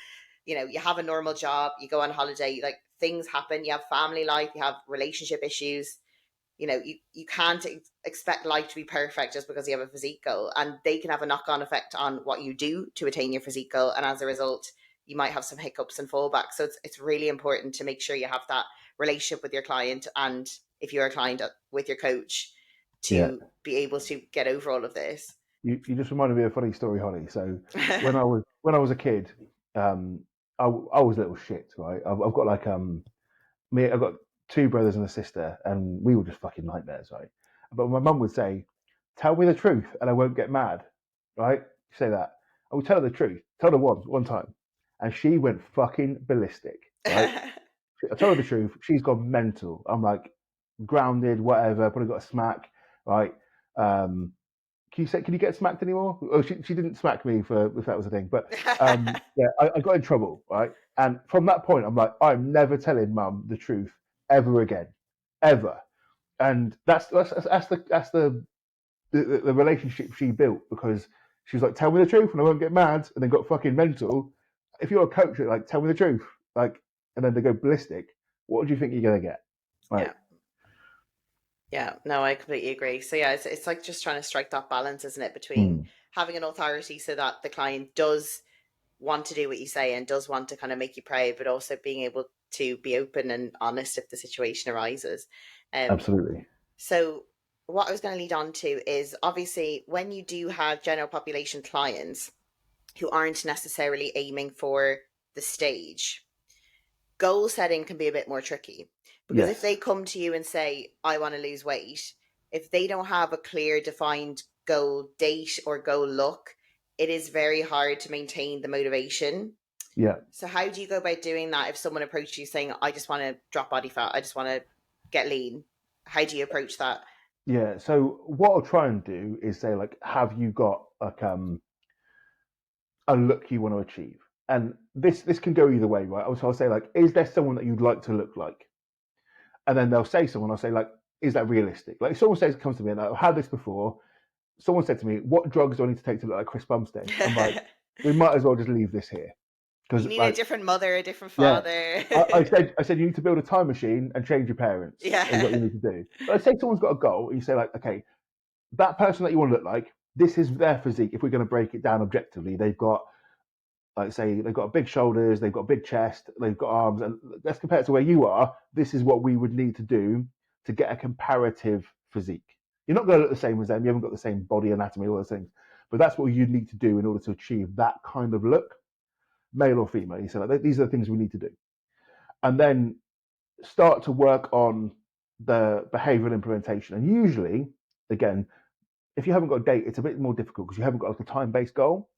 You have a normal job, you go on holiday, like things happen, you have family life, you have relationship issues. You can't expect life to be perfect just because you have a physique goal, and they can have a knock-on effect on what you do to attain your physique goal, and as a result you might have some hiccups and fallbacks. So it's really important to make sure you have that relationship with your client, and if you're a client, with your coach, yeah. to be able to get over all of this. You just reminded me of a funny story, Holly. So when I was a kid, um, I was a little shit, right? I've got like I've got two brothers and a sister, and we were just fucking nightmares, right? But my mum would say, "Tell me the truth, and I won't get mad," right? Say that. I would tell her the truth. Tell her one time, and she went fucking ballistic, right? I told her the truth. She's gone mental. I'm like grounded, whatever. Probably got a smack, right? Um, can you get smacked anymore? Oh, she didn't smack me for if that was a thing, but yeah, I got in trouble, right? And from that point, I'm like, I'm never telling mum the truth ever again, ever. And that's the relationship she built, because she was like, tell me the truth and I won't get mad, and then got fucking mental. If you're a coach, you're like, tell me the truth, like, and then they go ballistic. What do you think you're gonna get? Yeah. Like, Yeah, no, I completely agree. So yeah, it's like just trying to strike that balance, isn't it, between mm, having an authority so that the client does want to do what you say and does want to kind of make you proud, but also being able to be open and honest if the situation arises. Um, absolutely. so what I was going to lead on to is, obviously when you do have general population clients who aren't necessarily aiming for the stage, goal setting can be a bit more tricky, because if Yes. they come to you and say, I want to lose weight, if they don't have a clear defined goal date or goal look, it is very hard to maintain the motivation. Yeah. So how do you go about doing that if someone approaches you saying, I just want to drop body fat, I just want to get lean? How do you approach that? Yeah. So what I'll try and do is say, like, have you got like a look you want to achieve? And this can go either way, right? So I'll say, like, is there someone that you'd like to look like? And then they'll say someone. I'll say, like, is that realistic? Like, if someone comes to me, and I've had this before. Someone said to me, "What drugs do I need to take to look like Chris Bumstead?" I'm like, we might as well just leave this here, because You need a like, different mother, a different yeah, father. I said you need to build a time machine and change your parents is what you Yeah. need to do. But I say someone's got a goal, and you say, like, okay, that person that you want to look like, this is their physique. If we're going to break it down objectively, they've got, like, say they've got big shoulders, they've got big chest, they've got arms, and let's compare it to where you are. This is what we would need to do to get a comparative physique. You're not going to look the same as them. You haven't got the same body anatomy, all those things, but that's what you need to do in order to achieve that kind of look, male or female. You say, like, these are the things we need to do, and then start to work on the behavioral implementation. And usually, again, if you haven't got a date, it's a bit more difficult because you haven't got like a time-based goal.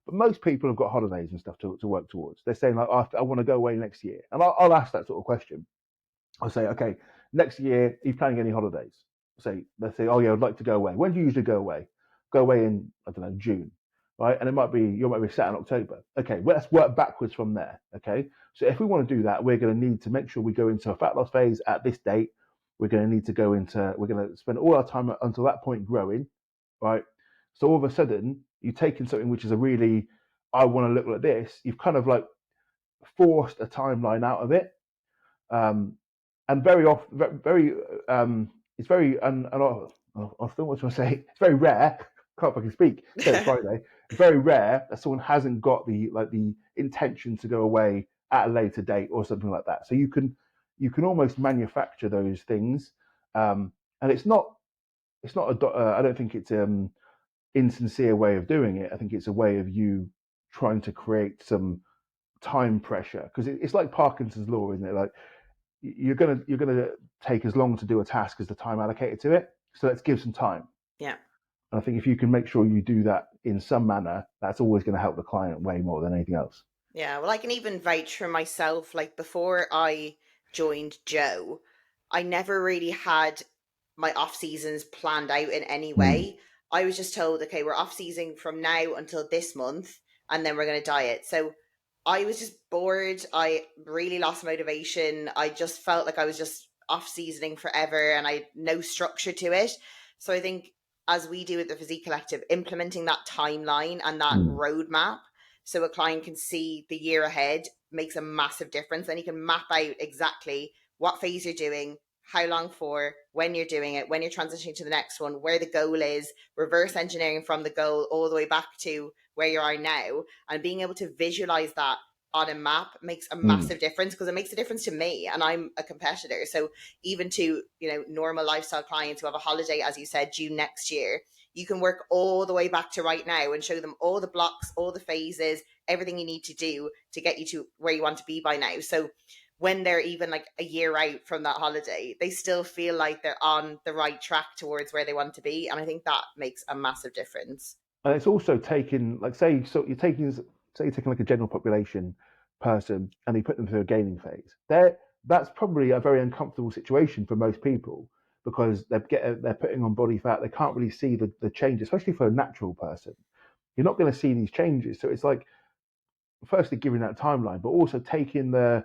But most people have got holidays and stuff to work towards. They're saying, like, I want to go away next year. And I'll ask that sort of question. I'll say, okay, next year, are you planning any holidays? Let's say, oh yeah, I'd like to go away. When do you usually go away? Go away in, I don't know, June, right? And you might be set in October. Okay, well, let's work backwards from there. Okay, so if we want to do that, we're going to need to make sure we go into a fat loss phase at this date. We're going to need to we're going to spend all our time until that point growing, right? So all of a sudden, you've taken something which is a really, I want to look like this. You've kind of like forced a timeline out of it. Um, and very often, it's very, and often, what do I say? It's very rare. Can't fucking speak. Said it's Friday. It's very rare that someone hasn't got the intention to go away at a later date or something like that. So you can almost manufacture those things, and it's not I don't think it's insincere way of doing it. I think it's a way of you trying to create some time pressure, because it's like Parkinson's law, isn't it? Like, you're gonna take as long to do a task as the time allocated to it. So let's give some time. Yeah. And I think if you can make sure you do that in some manner, that's always going to help the client way more than anything else. Yeah, well, I can even vouch for myself. Like before I joined Joe, I never really had my off seasons planned out in any Mm. way. I was just told, okay, we're off season from now until this month, and then we're going to diet. So I was just bored. I really lost motivation. I just felt like I was just off seasoning forever and I had no structure to it. So I think, as we do at the Physique Collective, implementing that timeline and that Mm. roadmap so a client can see the year ahead makes a massive difference. Then you can map out exactly what phase you're doing, how long for, when you're doing it, when you're transitioning to the next one, where the goal is, reverse engineering from the goal all the way back to where you are now, and being able to visualize that on a map makes a Mm. massive difference, because it makes a difference to me, and I'm a competitor. So even to, normal lifestyle clients who have a holiday, as you said, due next year, you can work all the way back to right now and show them all the blocks, all the phases, everything you need to do to get you to where you want to be by now. So when they're even like a year out from that holiday, they still feel like they're on the right track towards where they want to be. And I think that makes a massive difference. And it's also taking, like, say you're taking like a general population person and you put them through a gaining phase. That's probably a very uncomfortable situation for most people because they're putting on body fat. They can't really see the change, especially for a natural person. You're not going to see these changes. So it's like, firstly, giving that timeline, but also taking the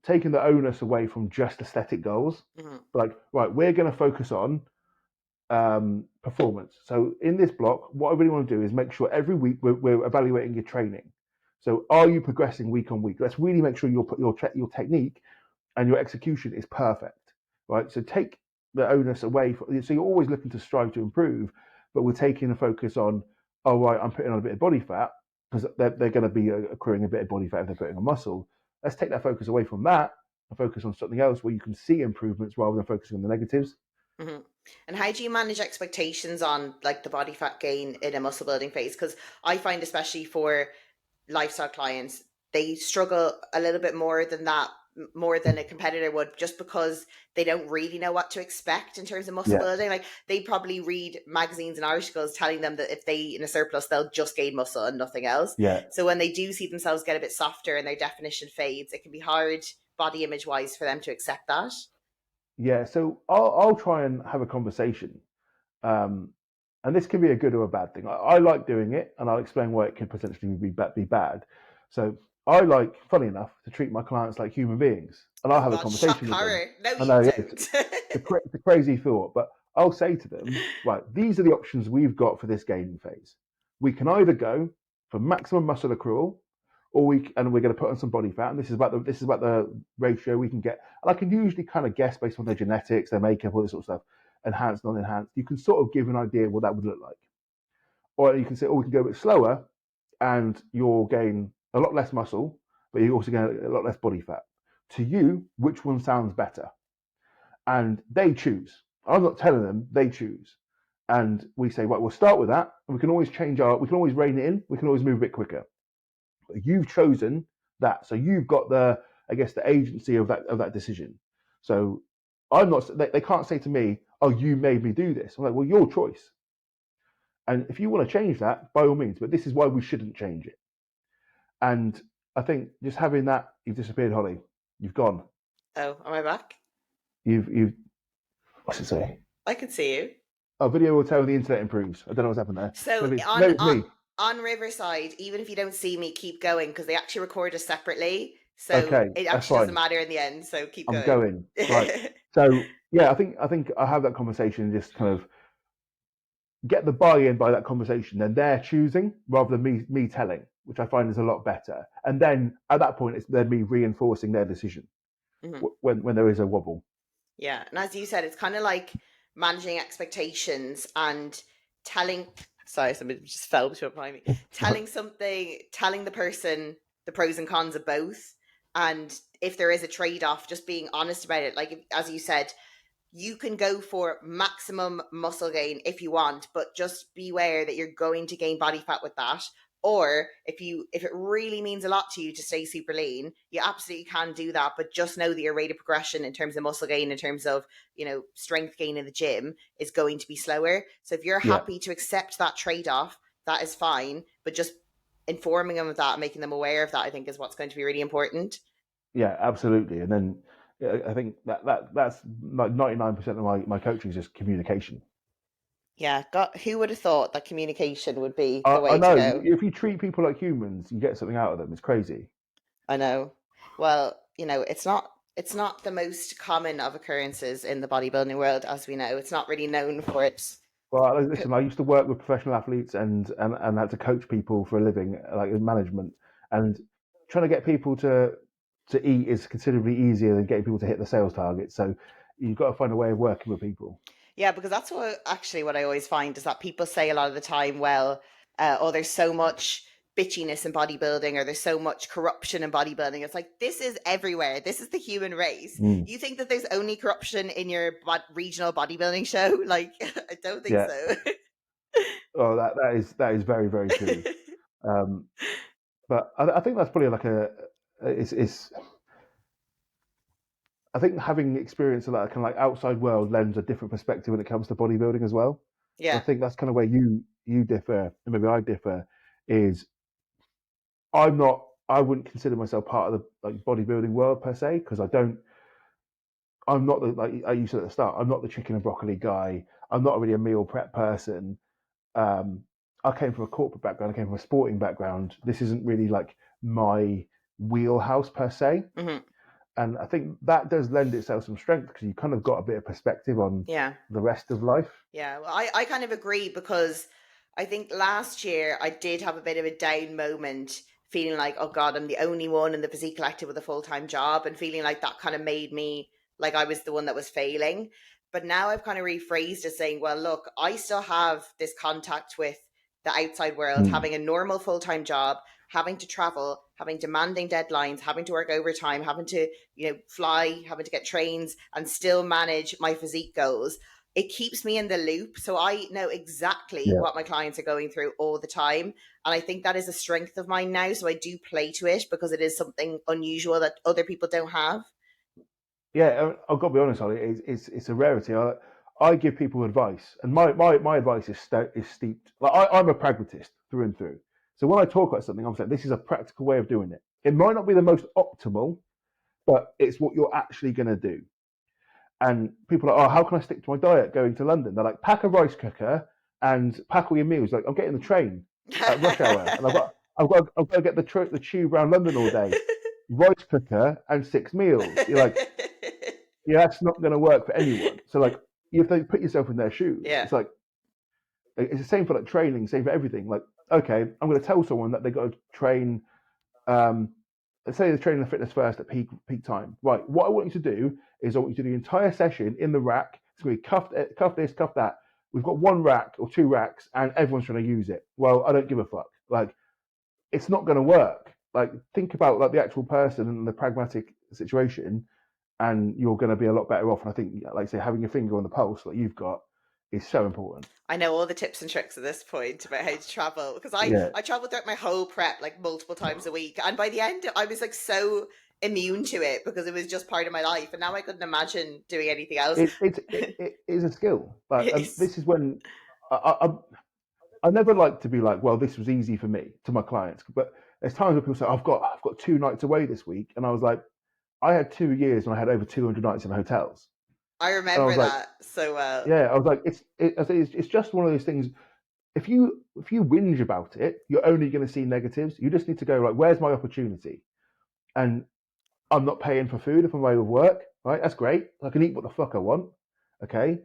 onus away from just aesthetic goals. Mm-hmm. Like, right, we're going to focus on performance. So in this block, what I really want to do is make sure every week we're evaluating your training. So are you progressing week on week? Let's really make sure your technique and your execution is perfect, right? So take the onus away. So you're always looking to strive to improve, but we're taking a focus on, oh right, I'm putting on a bit of body fat because they're going to be accruing a bit of body fat if they're putting on muscle. Let's take that focus away from that and focus on something else where you can see improvements rather than focusing on the negatives. Mm-hmm. And how do you manage expectations on like the body fat gain in a muscle building phase? Because I find, especially for lifestyle clients, they struggle a little bit more than that, more than a competitor would, just because they don't really know what to expect in terms of muscle Yes. building. Like they probably read magazines and articles telling them that if they in a surplus, they'll just gain muscle and nothing else. Yeah. So when they do see themselves get a bit softer and their definition fades, it can be hard body image wise for them to accept that. Yeah. So I'll try and have a conversation. Um, and this can be a good or a bad thing. I like doing it, and I'll explain why it could potentially be bad. So I like, funny enough, to treat my clients like human beings, and I'll Oh have a God, shock conversation with them. horror. No, I you know don't. it's a crazy thought, but I'll say to them, right, these are the options we've got for this gaining phase. We can either go for maximum muscle accrual, or we're going to put on some body fat, and this is about the ratio we can get. And I can usually kind of guess based on their genetics, their makeup, all this sort of stuff, enhanced, non-enhanced. You can sort of give an idea of what that would look like. Or you can say, oh, we can go a bit slower, and you'll gain a lot less muscle, but you also gain a lot less body fat. To you, which one sounds better? And they choose. I'm not telling them, they choose. And we say, right, we'll start with that. And we can always we can always rein it in. We can always move a bit quicker. But you've chosen that. So you've got I guess, the agency of that decision. So I'm not, they can't say to me, oh, you made me do this. I'm like, well, your choice. And if you want to change that, by all means, but this is why we shouldn't change it. And I think just having that, you've disappeared, Holly. You've gone. Oh, am I back? You've what's it say? I can see you. Oh, video will tell when the internet improves. I don't know what's happened there. So Maybe it's me. on Riverside, even if you don't see me, keep going, because they actually record us separately. So Okay, it that's actually doesn't fine. matter in the end. So keep I'm going. going. Right. So yeah, I think I have that conversation and just kind of get the buy-in by that conversation. Then they're choosing rather than me telling, which I find is a lot better. And then at that point, it's then me reinforcing their decision Mm-hmm. when there is a wobble. Yeah, and as you said, it's kind of like managing expectations and telling. Sorry, somebody just fell behind me. Telling the person the pros and cons of both, and if there is a trade-off, just being honest about it. Like as you said, you can go for maximum muscle gain if you want, but just beware that you're going to gain body fat with that. Or if it really means a lot to you to stay super lean, you absolutely can do that, but just know that your rate of progression in terms of muscle gain, in terms of, strength gain in the gym is going to be slower. So if you're Yeah, happy to accept that trade-off, that is fine, but just informing them of that, making them aware of that, I think is what's going to be really important. yeah, absolutely. And then I think that's like 99% of my coaching is just communication. Yeah, God, who would have thought that communication would be the I way to know go? if you treat people like humans, you get something out of them. It's crazy. I know. Well, it's not the most common of occurrences in the bodybuilding world, as we know. It's not really known for its. Well, listen, I used to work with professional athletes and had to coach people for a living, like in management, and trying to get people to eat is considerably easier than getting people to hit the sales target. So you've got to find a way of working with people. Yeah, because that's what I always find is that people say a lot of the time, well, oh, there's so much bitchiness in bodybuilding, or there's so much corruption in bodybuilding. It's like, this is everywhere. This is the human race. Mm. You think that there's only corruption in your regional bodybuilding show? Like, I don't think Yeah. so. Oh, that is very very true. Um, but I think that's probably like it's I think having experience of that kind of like outside world lends a different perspective when it comes to bodybuilding as well. And I Yeah. think that's kind of where you differ, and maybe I differ, is I'm not. I wouldn't consider myself part of the like bodybuilding world per se because I don't. I'm not the like you said at the start. I'm not the chicken and broccoli guy. I'm not really a meal prep person. Um, I came from a corporate background. I came from a sporting background. This isn't really like my wheelhouse per se. Hmm. And I think that does lend itself some strength because you kind of got a bit of perspective on Yeah. the rest of life. Yeah, well, I kind of agree, because I think last year I did have a bit of a down moment, feeling like, oh God, I'm the only one in the Physique Collective with a full time job, and feeling like that kind of made me like I was the one that was failing. But now I've kind of rephrased as saying, well, look, I still have this contact with the outside world, Mm. having a normal full time job, having to travel, having demanding deadlines, having to work overtime, having to, fly, having to get trains, and still manage my physique goals. It keeps me in the loop. So I know exactly Yeah. what my clients are going through all the time. And I think that is a strength of mine now. So I do play to it because it is something unusual that other people don't have. Yeah, I've got to be honest, Ollie. It's a rarity. I give people advice, and my advice is steeped. Like I'm a pragmatist through and through. So when I talk about something, I'm saying this is a practical way of doing it. It might not be the most optimal, but it's what you're actually going to do. And people are like, oh, how can I stick to my diet going to London? They're like, pack a rice cooker and pack all your meals. Like, I'm getting the train at rush hour, and I've got to get the tube around London all day. Rice cooker and 6 meals. You're like, yeah, that's not going to work for anyone. So like, you have to put yourself in their shoes. Yeah. It's like it's the same for like training, same for everything. Like, okay, I'm going to tell someone that they got to train. Um, let's say they're training the fitness first at peak time. Right. What I want you to do is I want you to do the entire session in the rack. It's going to be cuff this, cuff that. We've got one rack or two racks, and everyone's trying to use it. Well, I don't give a fuck. Like, it's not going to work. Like, think about like the actual person and the pragmatic situation, and you're going to be a lot better off. And I think, like I say, having your finger on the pulse like you've got is so important. I know all the tips and tricks at this point about how to travel, because Yeah, I traveled throughout my whole prep like multiple times a week, and by the end I was like so immune to it because it was just part of my life, and now I couldn't imagine doing anything else. it is a skill. But It's, this is when I never like to be like, well, this was easy for me to my clients. But there's times where people say, I've got 2 nights away this week, and I was like, I had 2 years and I had over 200 nights in hotels, I and I remember was like, that so well. yeah, I was like, it's just one of those things. If you whinge about it, you're only going to see negatives. You just need to go like, where's my opportunity? And I'm not paying for food if I'm away with work, right? That's great. I can eat what the fuck I want. Okay.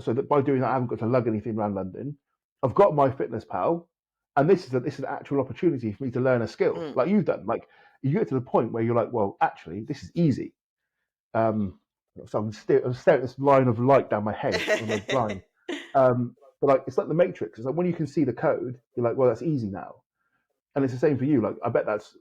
So that by doing that, I haven't got to lug anything around London. I've got my fitness pal, and this is an actual opportunity for me to learn a skill Mm. like you've done. Like you get to the point where you're like, well, actually, this is easy. Um, so I'm staring at this line of light down my head when I'm blind. But like it's like the Matrix. It's like when you can see the code, you're like, well, that's easy now. And it's the same for you. Like I bet that's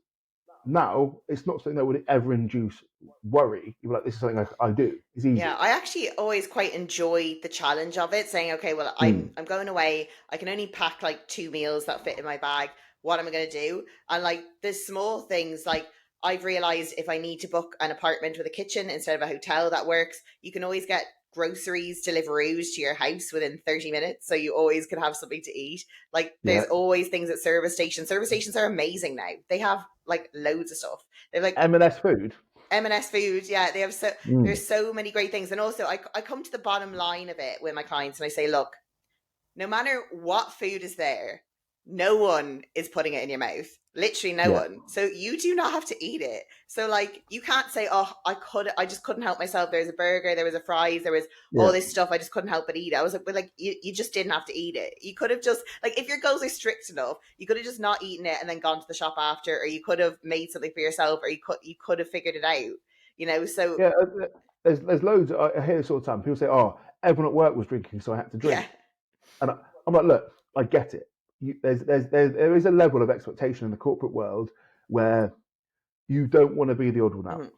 now it's not something that would ever induce worry. You're like, this is something I do. It's Yeah, easy. I actually always quite enjoy the challenge of it, saying, okay, well, I'm Mm. I'm going away. I can only pack like two meals that fit in my bag, what am I going to do? And like the small things, like I've realized if I need to book an apartment with a kitchen instead of a hotel, that works. You can always get groceries deliveroos to your house within 30 minutes, so you always can have something to eat. Like there's Yeah. always things at service stations. Service stations are amazing now. They have like loads of stuff. They're like M&S food. M&S food, yeah, they have so Mm. there's so many great things. And also I come to the bottom line of it with my clients and I say, look, no matter what food is there, no one is putting it in your mouth. Literally no Yeah. one. So you do not have to eat it. So like you can't say, oh, I just couldn't help myself. There was a burger, there was a fries, there was all Yeah. this stuff. I just couldn't help but eat it. I was like, but like you just didn't have to eat it. You could have just like if your goals are strict enough, you could have just not eaten it and then gone to the shop after, or you could have made something for yourself, or you could have figured it out. You know, so Yeah. There's loads. I hear this all the time. People say, "Oh, everyone at work was drinking, so I had to yeah. drink." And I'm like, look, I get it. There is a level of expectation in the corporate world where you don't want to be the odd one out, Mhm.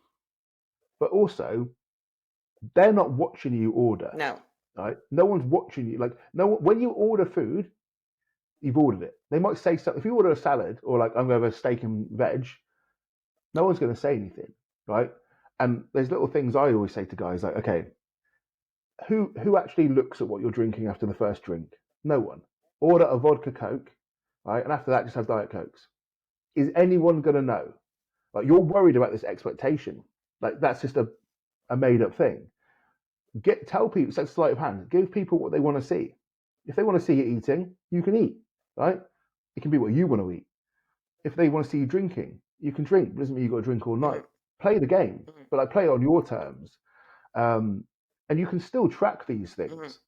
but also they're not watching you order. No. Right? No one's watching you. Like no, when you order food, you've ordered it. They might say something. If you order a salad or like I'm going to have a steak and veg, no one's going to say anything, right? And there's little things I always say to guys like, okay, who actually looks at what you're drinking after the first drink? No one. Order a vodka coke, right? And after that, just have diet cokes. Is anyone going to know? Like you're worried about this expectation. Like that's just a made up thing. Tell people, it's like sleight of hand. Give people what they want to see. If they want to see you eating, you can eat, right? It can be what you want to eat. If they want to see you drinking, you can drink. It doesn't mean you've got to drink all night. Mhm. Play the game, Mhm. but like play it on your terms. And you can still track these Mhm. things.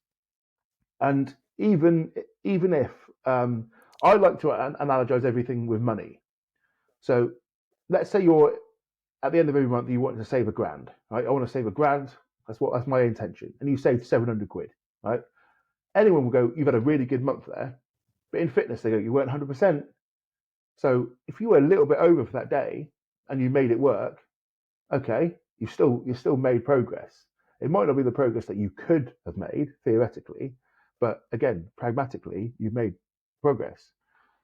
And even if I like to analogize everything with money. So let's say you're at the end of every month you want to save £1,000, right? I want to save £1,000. That's my intention. And you save 700 quid, right? Anyone will go, you've had a really good month there. But in fitness, they go, you weren't 100%. So if you were a little bit over for that day and you made it work, okay, you still made progress. It might not be the progress that you could have made theoretically, but again, pragmatically, you've made progress.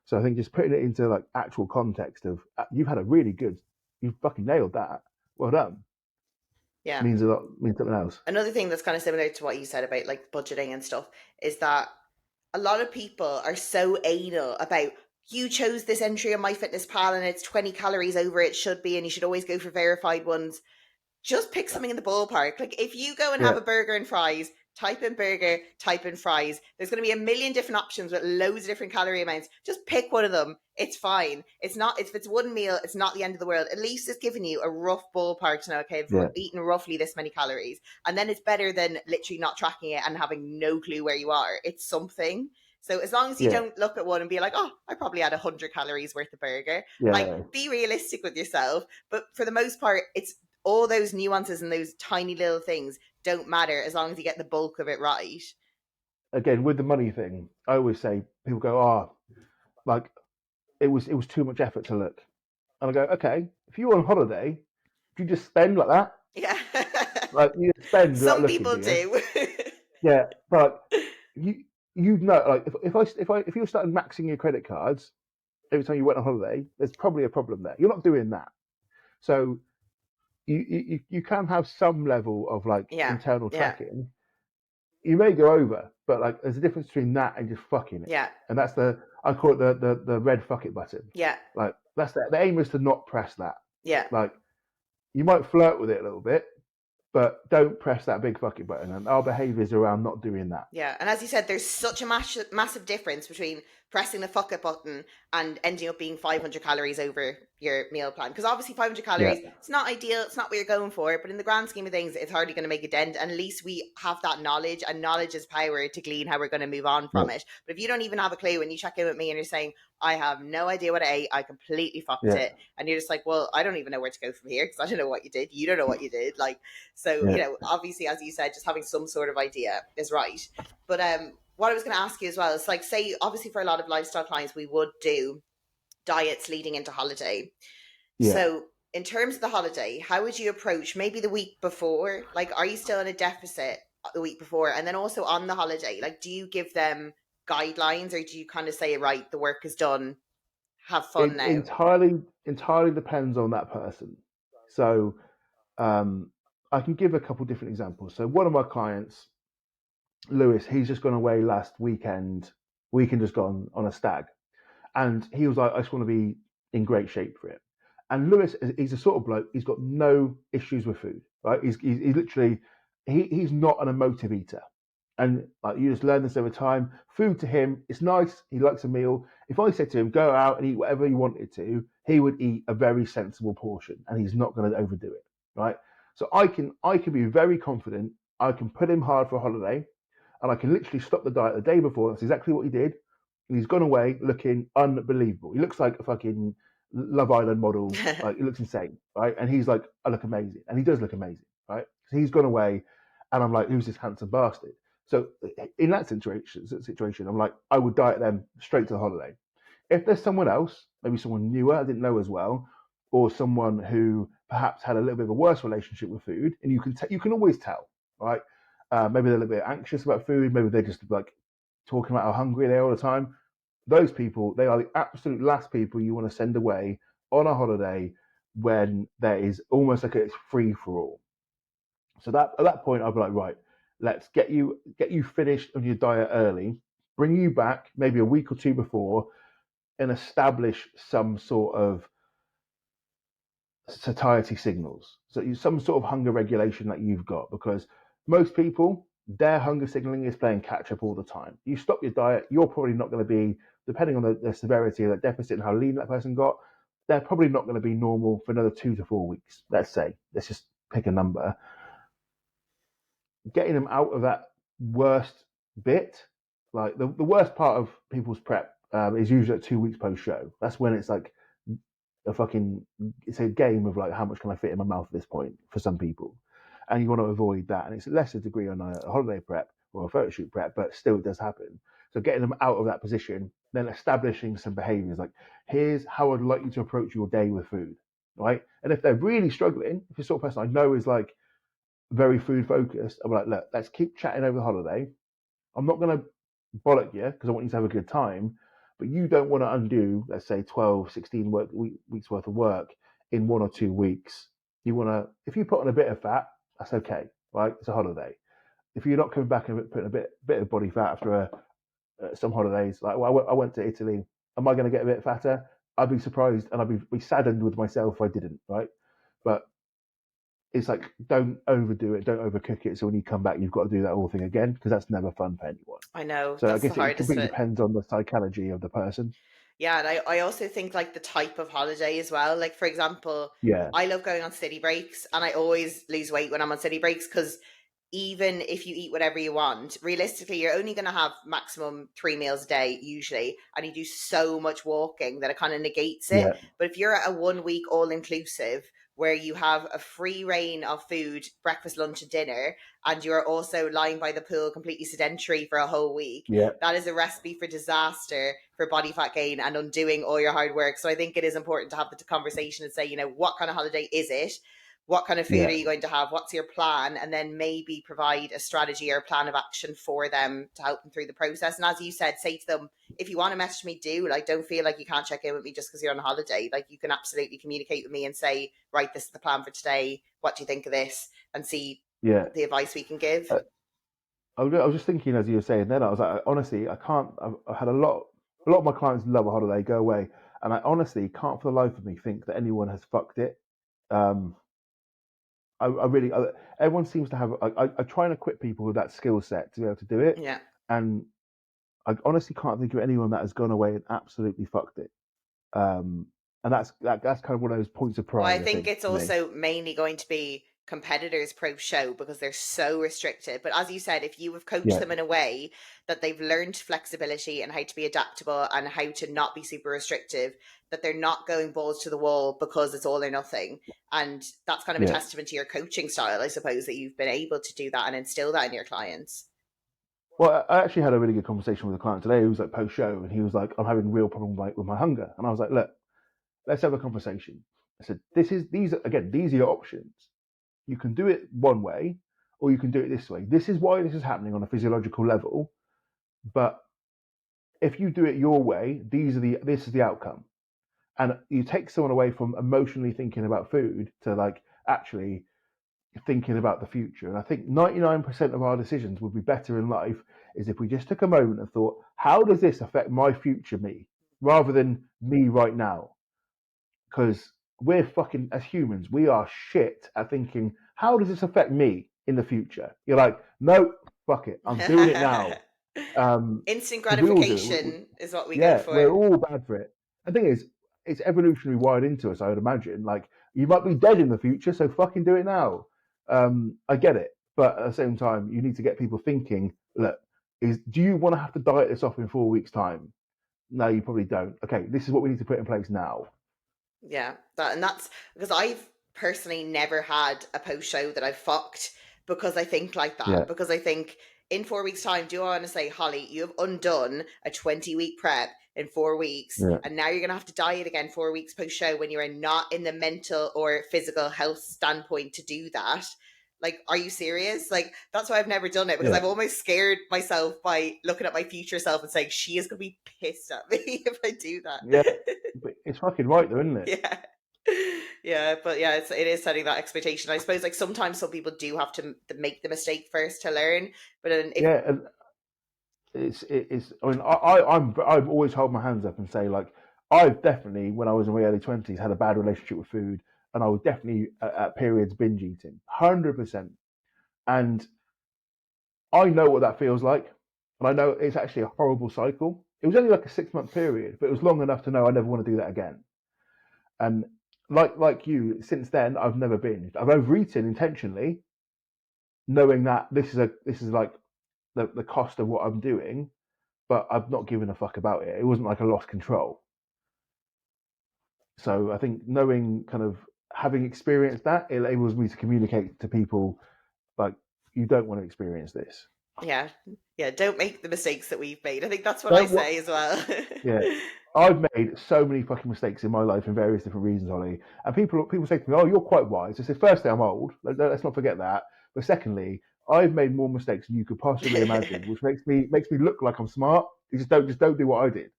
So I think just putting it into like actual context of you've had a really good, you fucking nailed that. Well done. Yeah. Means a lot. Means something else. Another thing that's kind of similar to what you said about like budgeting and stuff is that a lot of people are so anal about you chose this entry on MyFitnessPal and it's 20 calories over it should be, and you should always go for verified ones. Just pick something in the ballpark. Like if you go and have Yeah, a burger and fries, type in burger, type in fries. There's going to be a million different options with loads of different calorie amounts. Just pick one of them. It's fine. It's not, if it's one meal, it's not the end of the world. At least it's giving you a rough ballpark to know, okay, if we're yeah, eating roughly this many calories. And then it's better than literally not tracking it and having no clue where you are. It's something. So as long as you yeah, don't look at one and be like, oh, I probably had 100 calories worth of burger, like yeah. be realistic with yourself. But for the most part, it's all those nuances and those tiny little things don't matter as long as you get the bulk of it right. Again, with the money thing, I always say people go, "Oh, like it was too much effort to look," and I go, "Okay, if you were on holiday, do you just spend like that? Yeah. Like you just spend without Some looking, people do you? do. Yeah, but you know, like if you started maxing your credit cards every time you went on holiday, there's probably a problem there. You're not doing that, so you can have some level of like Yeah. internal Yeah. tracking. You may go over, but like there's a difference between that and just fucking it, Yeah. and that's I call it the red fuck it button. Yeah. Like that's the aim is to not press that. Yeah. Like you might flirt with it a little bit, but don't press that big fuck it button. And our behaviours around not doing that. Yeah, and as you said, there's such a massive difference between pressing the fuck it button and ending up being 500 calories over your meal plan. Because obviously, 500 Yeah, calories, it's not ideal, it's not what you're going for, but in the grand scheme of things, it's hardly going to make a dent. And at least we have that knowledge, and knowledge is power to glean how we're going to move on yeah, from it. But if you don't even have a clue when you check in with me and you're saying, I have no idea what I ate, I completely fucked yeah, it, and you're just like, well, I don't even know where to go from here because I don't know what you did, you don't know what you did. Like, so, yeah, obviously, as you said, just having some sort of idea is right. But what I was going to ask you as well is like, say, obviously for a lot of lifestyle clients, we would do diets leading into holiday. yeah. So in terms of the holiday, how would you approach maybe the week before? Like, are you still in a deficit the week before? And then also on the holiday, like, do you give them guidelines or do you kind of say, right, the work is done? have fun It now. entirely depends on that person. So um, I can give a couple different examples. So one of my clients, Lewis, he's just gone away last weekend just gone on a stag, and he was like, I just want to be in great shape for it. And Lewis, he's a sort of bloke. He's got no issues with food, right? He's literally he's not an emotive eater, and like you just learn this over time. Food to him, it's nice. He likes a meal. If I said to him, go out and eat whatever he wanted to, he would eat a very sensible portion, and he's not going to overdo it, right? So I can be very confident. I can put him hard for a holiday, and I can literally stop the diet the day before. That's exactly what he did. And he's gone away looking unbelievable. He looks like a fucking Love Island model. Like, he looks insane, right? And he's like, I look amazing. And he does look amazing, right? So he's gone away, and I'm like, who's this handsome bastard? So in that situation, I'm like, I would diet them straight to the holiday. If there's someone else, maybe someone newer I didn't know as well, or someone who perhaps had a little bit of a worse relationship with food, and you can always tell, right? Maybe they're a little bit anxious about food. Maybe they're just like talking about how hungry they are all the time. Those people, they are the absolute last people you want to send away on a holiday when there is almost like it's free for all. So that at that point, I'll be like, right, let's get you finished on your diet early, bring you back maybe a week or two before, and establish some sort of satiety signals. So some sort of hunger regulation that you've got, because most people, their hunger signaling is playing catch up all the time. You stop your diet, you're probably not going to be, depending on the severity of that deficit and how lean that person got, they're probably not going to be normal for another 2 to 4 weeks. Let's say, let's just pick a number. Getting them out of that worst bit, like the worst part of people's prep is usually at 2 weeks post show. That's when it's like a fucking it's a game of like how much can I fit in my mouth at this point for some people, and you want to avoid that. And it's a lesser degree on a holiday prep or a photo shoot prep, but still it does happen. So getting them out of that position, then establishing some behaviors like, here's how I'd like you to approach your day with food, right? And if they're really struggling, if you're the sort of person I know is like very food focused, I'm like, look, let's keep chatting over the holiday. I'm not going to bollock you because I want you to have a good time, but you don't want to undo, let's say, 12, 16 weeks worth of work in 1 or 2 weeks. You want to, if you put on a bit of fat, that's okay, right? It's a holiday. If you're not coming back and putting a bit of body fat after some holidays, like well, I went to Italy, am I going to get a bit fatter? I'd be surprised and I'd be saddened with myself if I didn't, right? But it's like, don't overdo it, don't overcook it. So when you come back, you've got to do that whole thing again because that's never fun for anyone. I know So I that's the guess it hardest completely bit. depends on the psychology of the person. Yeah, and I also think like the type of holiday as well. Like for example, Yeah, I love going on city breaks, and I always lose weight when I'm on city breaks because even if you eat whatever you want, realistically, you're only going to have maximum 3 meals a day usually, and you do so much walking that it kind of negates it. yeah, But if you're at a 1 week all inclusive where you have a free reign of food, breakfast, lunch, and dinner, and you're also lying by the pool completely sedentary for a whole week, yeah, that is a recipe for disaster for body fat gain and undoing all your hard work. So I think it is important to have the conversation and say, what kind of holiday is it? What kind of food yeah, are you going to have? What's your plan? And then maybe provide a strategy or a plan of action for them to help them through the process. And as you said, say to them, if you want to message me, do. Like, don't feel like you can't check in with me just because you're on a holiday. Like, you can absolutely communicate with me and say, right, this is the plan for today. What do you think of this? And see yeah. the advice we can give. I was just thinking as you were saying then, I was like, honestly, I can't. I've had a lot of my clients love a holiday, go away, and I honestly can't for the life of me think that anyone has fucked it. Um, I really, everyone seems to have. I try and equip people with that skill set to be able to do it, Yeah. and I honestly can't think of anyone that has gone away and absolutely fucked it. Um, and that's kind of one of those points of Well, I pride, I think think, it's for me. also mainly going to be competitors pro show because they're so restricted. But as you said, if you have coached Yeah, them in a way that they've learned flexibility and how to be adaptable and how to not be super restrictive, that they're not going balls to the wall because it's all or nothing. And that's kind of a yeah. testament to your coaching style, I suppose, that you've been able to do that and instill that in your clients. Well, I actually had a really good conversation with a client today who was like post show, and he was like, "I'm having real problem with my hunger," and I was like, "Look, let's have a conversation." I said, these are your options. You can do it one way, or you can do it this way. This is why this is happening on a physiological level. But if you do it your way, this is the outcome. and you take someone away from emotionally thinking about food to like actually thinking about the future. And I think 99% of our decisions would be better in life is if we just took a moment and thought, how does this affect my future me, rather than me right now? Because we're fucking, as humans, we are shit at thinking, how does this affect me in the future? You're like, no, fuck it, I'm doing it now. Instant Because we all do it. gratification is what we go Yeah, we're for. all bad for it. The thing is, it's evolutionary wired into us, I would imagine. Like, you might be dead in the future, so fucking do it now. I get it. But at the same time, you need to get people thinking, look, do you want to have to diet this off in 4 weeks' time? No, you probably don't. Okay, this is what we need to put in place now. Yeah, that's because I've personally never had a post show that I've fucked because I think like that. Yeah, Because I think in 4 weeks' time, do I want to say, Holly, you have undone a 20-week prep in 4 weeks, yeah, and now you're gonna have to diet again 4 weeks post show when you are not in the mental or physical health standpoint to do that. Like, are you serious? Like, that's why I've never done it because yeah, I've almost scared myself by looking at my future self and saying she is gonna be pissed at me if I do that. yeah. But it's fucking right, though, isn't it? Yeah. Yeah, but yeah, it is setting that expectation. I suppose like sometimes some people do have to make the mistake first to learn, but then if Yeah, and it's. I mean, I've always hold my hands up and say like, I've definitely, when I was in my early 20s, had a bad relationship with food, and I was definitely at periods binge eating, 100%. And I know what that feels like, and I know it's actually a horrible cycle. It was only like a 6 month period, but it was long enough to know I never want to do that again. And like you, since then I've never binged. I've overeaten intentionally, knowing that this is like the cost of what I'm doing, but I've not given a fuck about it. It wasn't like I lost control. So I think knowing, kind of having experienced that, it enables me to communicate to people like, you don't want to experience this. yeah, yeah, don't make the mistakes that we've made. I think that's what I Don't what? say as well. Yeah, I've made so many fucking mistakes in my life in various different reasons, Ollie. And people say to me, "Oh, you're quite wise." I say, firstly, I'm old. Let's not forget that. But secondly, I've made more mistakes than you could possibly imagine, which makes me look like I'm smart. You just don't do what I did.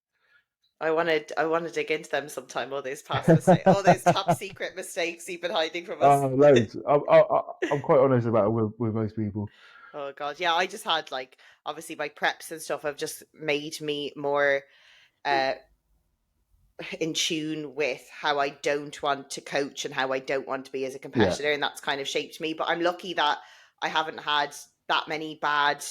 I want to dig into them sometime. All those past mistakes, all those top secret mistakes you've been hiding from us. Loads. I'm quite honest about it with most people. Oh god, yeah. I just had like obviously my preps and stuff have just made me more uh in tune with how I don't want to coach and how I don't want to be as a Yeah, competitor, and that's kind of shaped me. But I'm lucky that I haven't had that many bad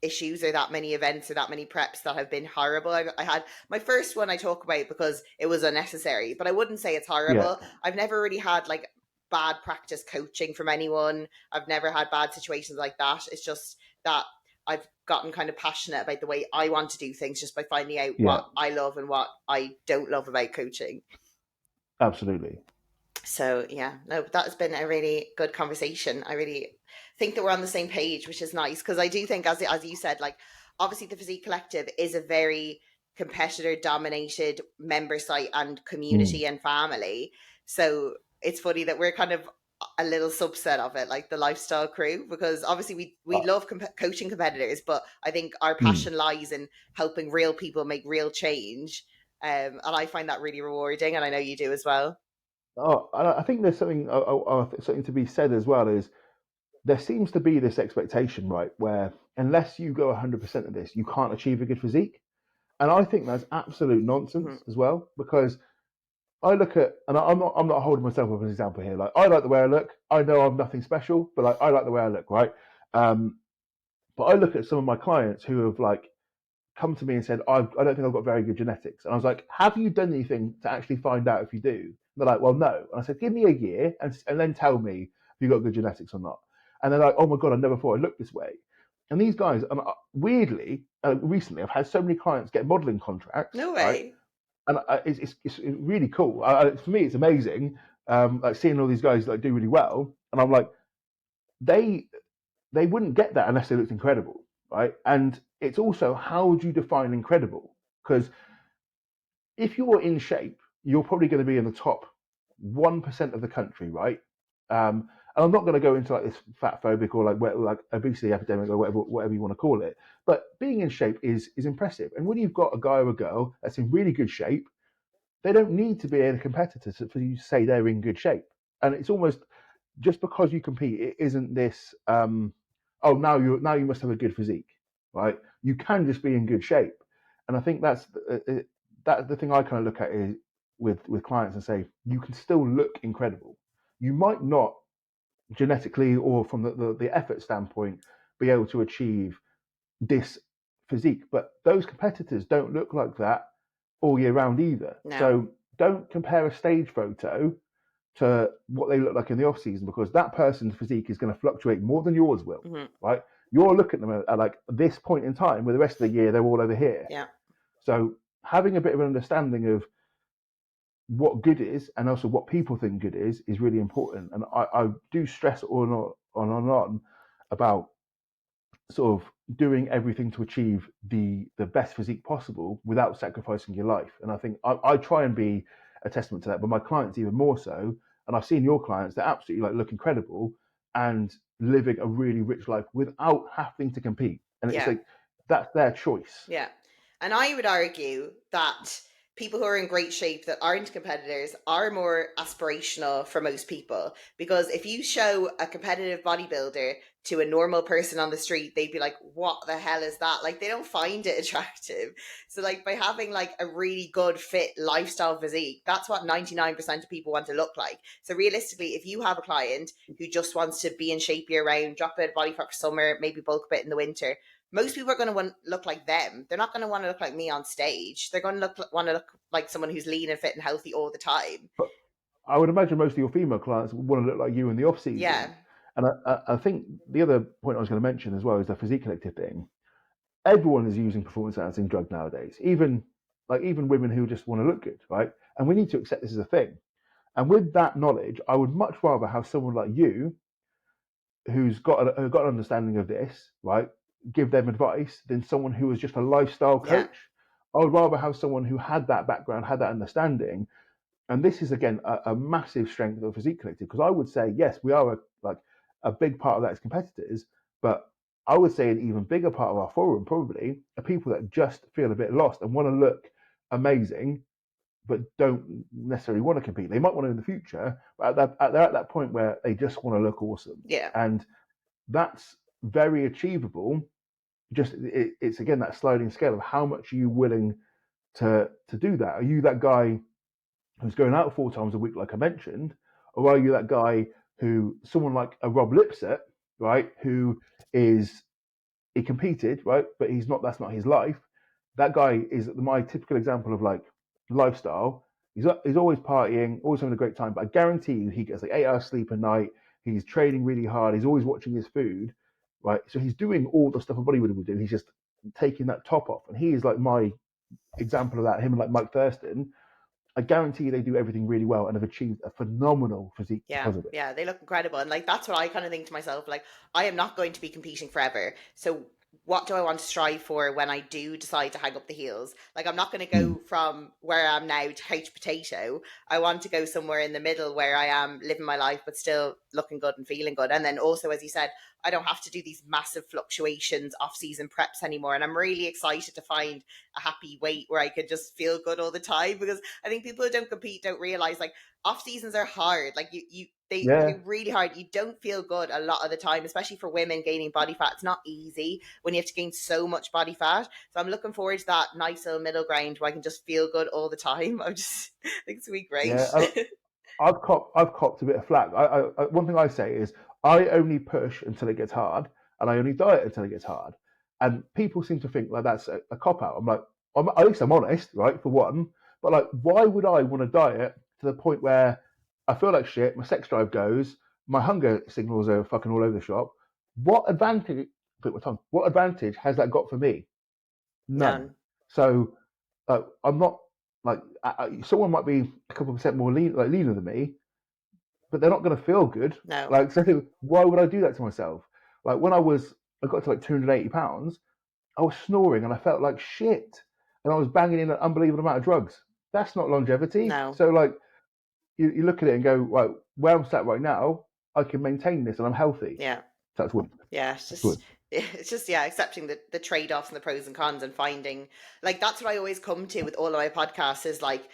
issues or that many events or that many preps that have been horrible. I had my first one I talk about because it was unnecessary, but I wouldn't say it's yeah, horrible. I've never really had like bad practice coaching from anyone. I've never had bad situations like that. It's just that I've gotten kind of passionate about the way I want to do things just by finding out yeah. what I love and what I don't love about coaching. Absolutely. So yeah, no, but that has been a really good conversation. I really think that we're on the same page, which is nice because I do think, as you said, like obviously the Physique Collective is a very competitor dominated member site and Mm. community and family. So it's funny that we're kind of a little subset of it, like the lifestyle crew, because obviously we Uh, love coaching competitors, but I think our mm. passion lies in helping real people make real change. And I find that really rewarding, and I know you do as well. Oh, I think there's something to be said as well. Is there seems to be this expectation, right, where unless you go 100% of this, you can't achieve a good physique. And I think that's absolute Mhm. nonsense as well, because I look at, and I'm not holding myself up as an example here. Like, I like the way I look. I know I'm nothing special, but like, I like the way I look, right? Um, but I look at some of my clients who have like come to me and said, I don't think I've got very good genetics. And I was like, have you done anything to actually find out if you do? And they're like, well, no. And I said, give me a year and then tell me if you've got good genetics or not. And they're like, oh my God, I never thought I'd look this way. And these guys, weirdly, recently, I've had so many clients get modeling contracts, No right? way. And it's really cool. For me, it's amazing, like seeing all these guys like do really well. And I'm like, they they wouldn't get that unless they looked incredible, right? And it's also, how do you define incredible? Because if you're in shape, you're probably going to be in the top 1% of the country, right? And I'm not going to go into like this fat phobic or like obesity epidemic or whatever you want to call it. But being in shape is impressive. And when you've got a guy or a girl that's in really good shape, they don't need to be a competitor for you to say they're in good shape. And it's almost just because you compete, it isn't this. Oh, now you must have a good physique, right? You can just be in good shape, and I think that's the thing I kind of look at is with clients and say you can still look incredible. You might not genetically or from the effort standpoint be able to achieve this physique, but those competitors don't look like that all year round either. No. So don't compare a stage photo to what they look like in the off season, because that person's physique is going to fluctuate more than yours will, Mm-hmm. right? You're looking at them at like this point in time, where the rest of the year they're all over here. Yeah. So having a bit of an understanding of what good is and also what people think good is really important. And I do stress on about sort of doing everything to achieve the best physique possible without sacrificing your life. And I think I try and be a testament to that, but my clients even more so. And I've seen your clients that absolutely like look incredible and living a really rich life without having to compete. And it's Yeah. like that's their choice. Yeah. And I would argue that people who are in great shape that aren't competitors are more aspirational for most people. Because if you show a competitive bodybuilder to a normal person on the street, they'd be like, what the hell is that? Like, they don't find it attractive. So, like, by having like a really good, fit lifestyle physique, that's what 99% of people want to look like. So, realistically, if you have a client who just wants to be in shape year round, drop a bit of body fat for summer, maybe bulk a bit in the winter, most people are going to want to look like them. They're not going to want to look like me on stage. They're going to want to look like someone who's lean and fit and healthy all the time. But I would imagine most of your female clients want to look like you in the off Yeah. season. And I think the other point I was going to mention as well is the Physique Collective thing. Everyone is using performance enhancing drug nowadays, even women who just want to look good, right? And we need to accept this as a thing. And with that knowledge, I would much rather have someone like you who's got an understanding of this, right? Give them advice than someone who is just a lifestyle Yeah. coach. I would rather have someone who had that background, had that understanding. And this is again a massive strength of Physique Collective, because I would say yes, we are a big part of that as competitors, but I would say an even bigger part of our forum probably are people that just feel a bit lost and want to look amazing, but don't necessarily want to compete. They might want to in the future, but they're at that point where they just want to look awesome, Yeah. and that's very achievable. Just it's again that sliding scale of how much are you willing to do that. Are you that guy who's going out 4 times a week, like I mentioned, or are you that guy who someone like a Rob Lipsett, right, who is he competed, right, but he's not. That's not his life. That guy is my typical example of like lifestyle. He's always partying, always having a great time. But I guarantee you, he gets like 8 hours sleep a night. He's training really hard. He's always watching his food, right? So he's doing all the stuff a bodybuilder would do. He's just taking that top off, and he is like my example of that. Him and like Mike Thurston, I guarantee they do everything really well and have achieved a phenomenal physique Yeah. because of it. Yeah. They look incredible. And like, that's what I kind of think to myself. Like, I am not going to be competing forever. So, what do I want to strive for when I do decide to hang up the heels? Like, I'm not going to Mm. go from where I am now to couch potato. I want to go somewhere in the middle where I am living my life, but still looking good and feeling good. And then also, as you said, I don't have to do these massive fluctuations off season preps anymore. And I'm really excited to find a happy weight where I could just feel good all the time, because I think people who don't compete don't realize like off seasons are hard. Like they're Yeah, really hard. You don't feel good a lot of the time, especially for women gaining body fat. It's not easy when you have to gain so much body fat. So I'm looking forward to that nice little middle ground where I can just feel good all the time. I think it's gonna be great. yeah. I've copped a bit of flack. One thing I say is I only push until it gets hard, and I only diet until it gets hard. And people seem to think like that's a cop out. I'm like, at least I'm honest, right? For one, but like, why would I want to diet to the point where I feel like shit? My sex drive goes, my hunger signals are fucking all over the shop. What advantage? Bit my tongue. What advantage has that got for me? None. None. So I'm not like someone might be a couple of percent more leaner than me, but they're not going to feel good. No. Like, so why would I do that to myself? Like when I got to like 280 pounds, I was snoring and I felt like shit, and I was banging in an unbelievable amount of drugs. That's not longevity. No. So like you look at it and go, right, where I'm sat right now, I can maintain this and I'm healthy. Yeah. That's wood. Yeah. That's wood. It's just yeah, accepting the trade-offs and the pros and cons and finding, like, that's what I always come to with all of my podcasts is like,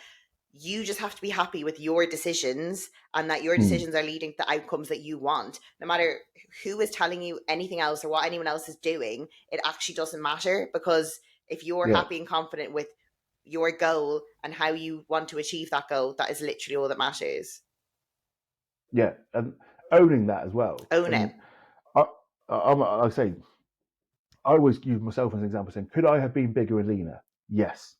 You just have to be happy with your decisions, and that your decisions are leading to the outcomes that you want. No matter who is telling you anything else or what anyone else is doing, it actually doesn't matter, because if you're Yeah, happy and confident with your goal and how you want to achieve that goal, that is literally all that matters. yeah, and owning that as well. Own it. And I say, I always use myself as an example, saying, could I have been bigger and leaner? Yes.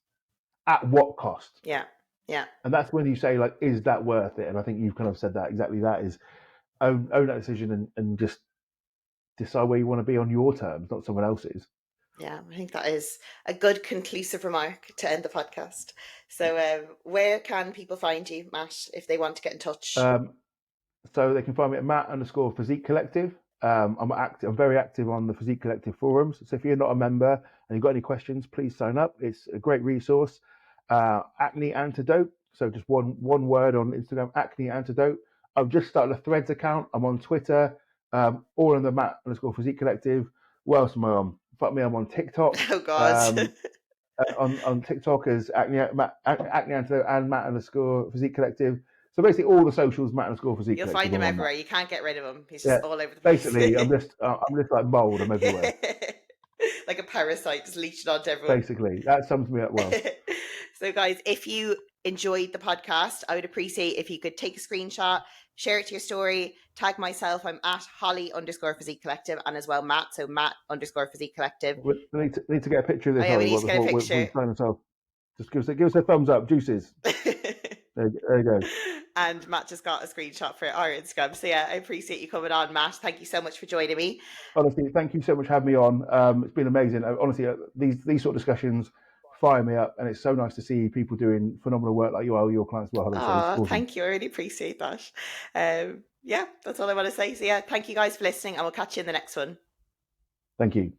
At what cost? Yeah. Yeah. And that's when you say, like, is that worth it? And I think you've kind of said that exactly. That is own that decision, and just decide where you want to be on your terms, not someone else's. Yeah, I think that is a good conclusive remark to end the podcast. So, where can people find you, Matt, if they want to get in touch? So they can find me at Matt_Physique Collective. I'm very active on the Physique Collective forums. So if you're not a member and you've got any questions, please sign up. It's a great resource. Acne Antidote. So just one word on Instagram, Acne Antidote. I've just started a Threads account. I'm on Twitter, all in the Matt_Physique Collective. What else am I on? Fuck me, I'm on TikTok. Oh God. On TikTok as Acne Antidote and Matt_Physique Collective. So basically, all the socials, Matt_Physique You'll Collective, find him all on that. everywhere. You can't get rid of him. He's just Yeah, all over the place. basically, I'm just like mold. I'm everywhere. Like a parasite just leeching onto everyone. Basically, that sums me up well. So, guys, if you enjoyed the podcast, I would appreciate if you could take a screenshot, share it to your story, tag myself. I'm at Holly_Physique Collective, and as well Matt. So Matt_Physique Collective. We need to get a picture of Oh this, yeah, we Holly, need to get a before we picture. sign us off. Just give us a thumbs up, juices. There you go. And Matt just got a screenshot for our Instagram. So yeah, I appreciate you coming on, Matt. Thank you so much for joining me. Honestly, thank you so much for having me on. It's been amazing. Honestly, these sort of discussions fire me up, and it's so nice to see people doing phenomenal work like you are with your clients as well, Holly. So it's Oh, awesome. thank you. I really appreciate that. Yeah, that's all I want to say. So yeah, thank you guys for listening, and we'll catch you in the next one. Thank you.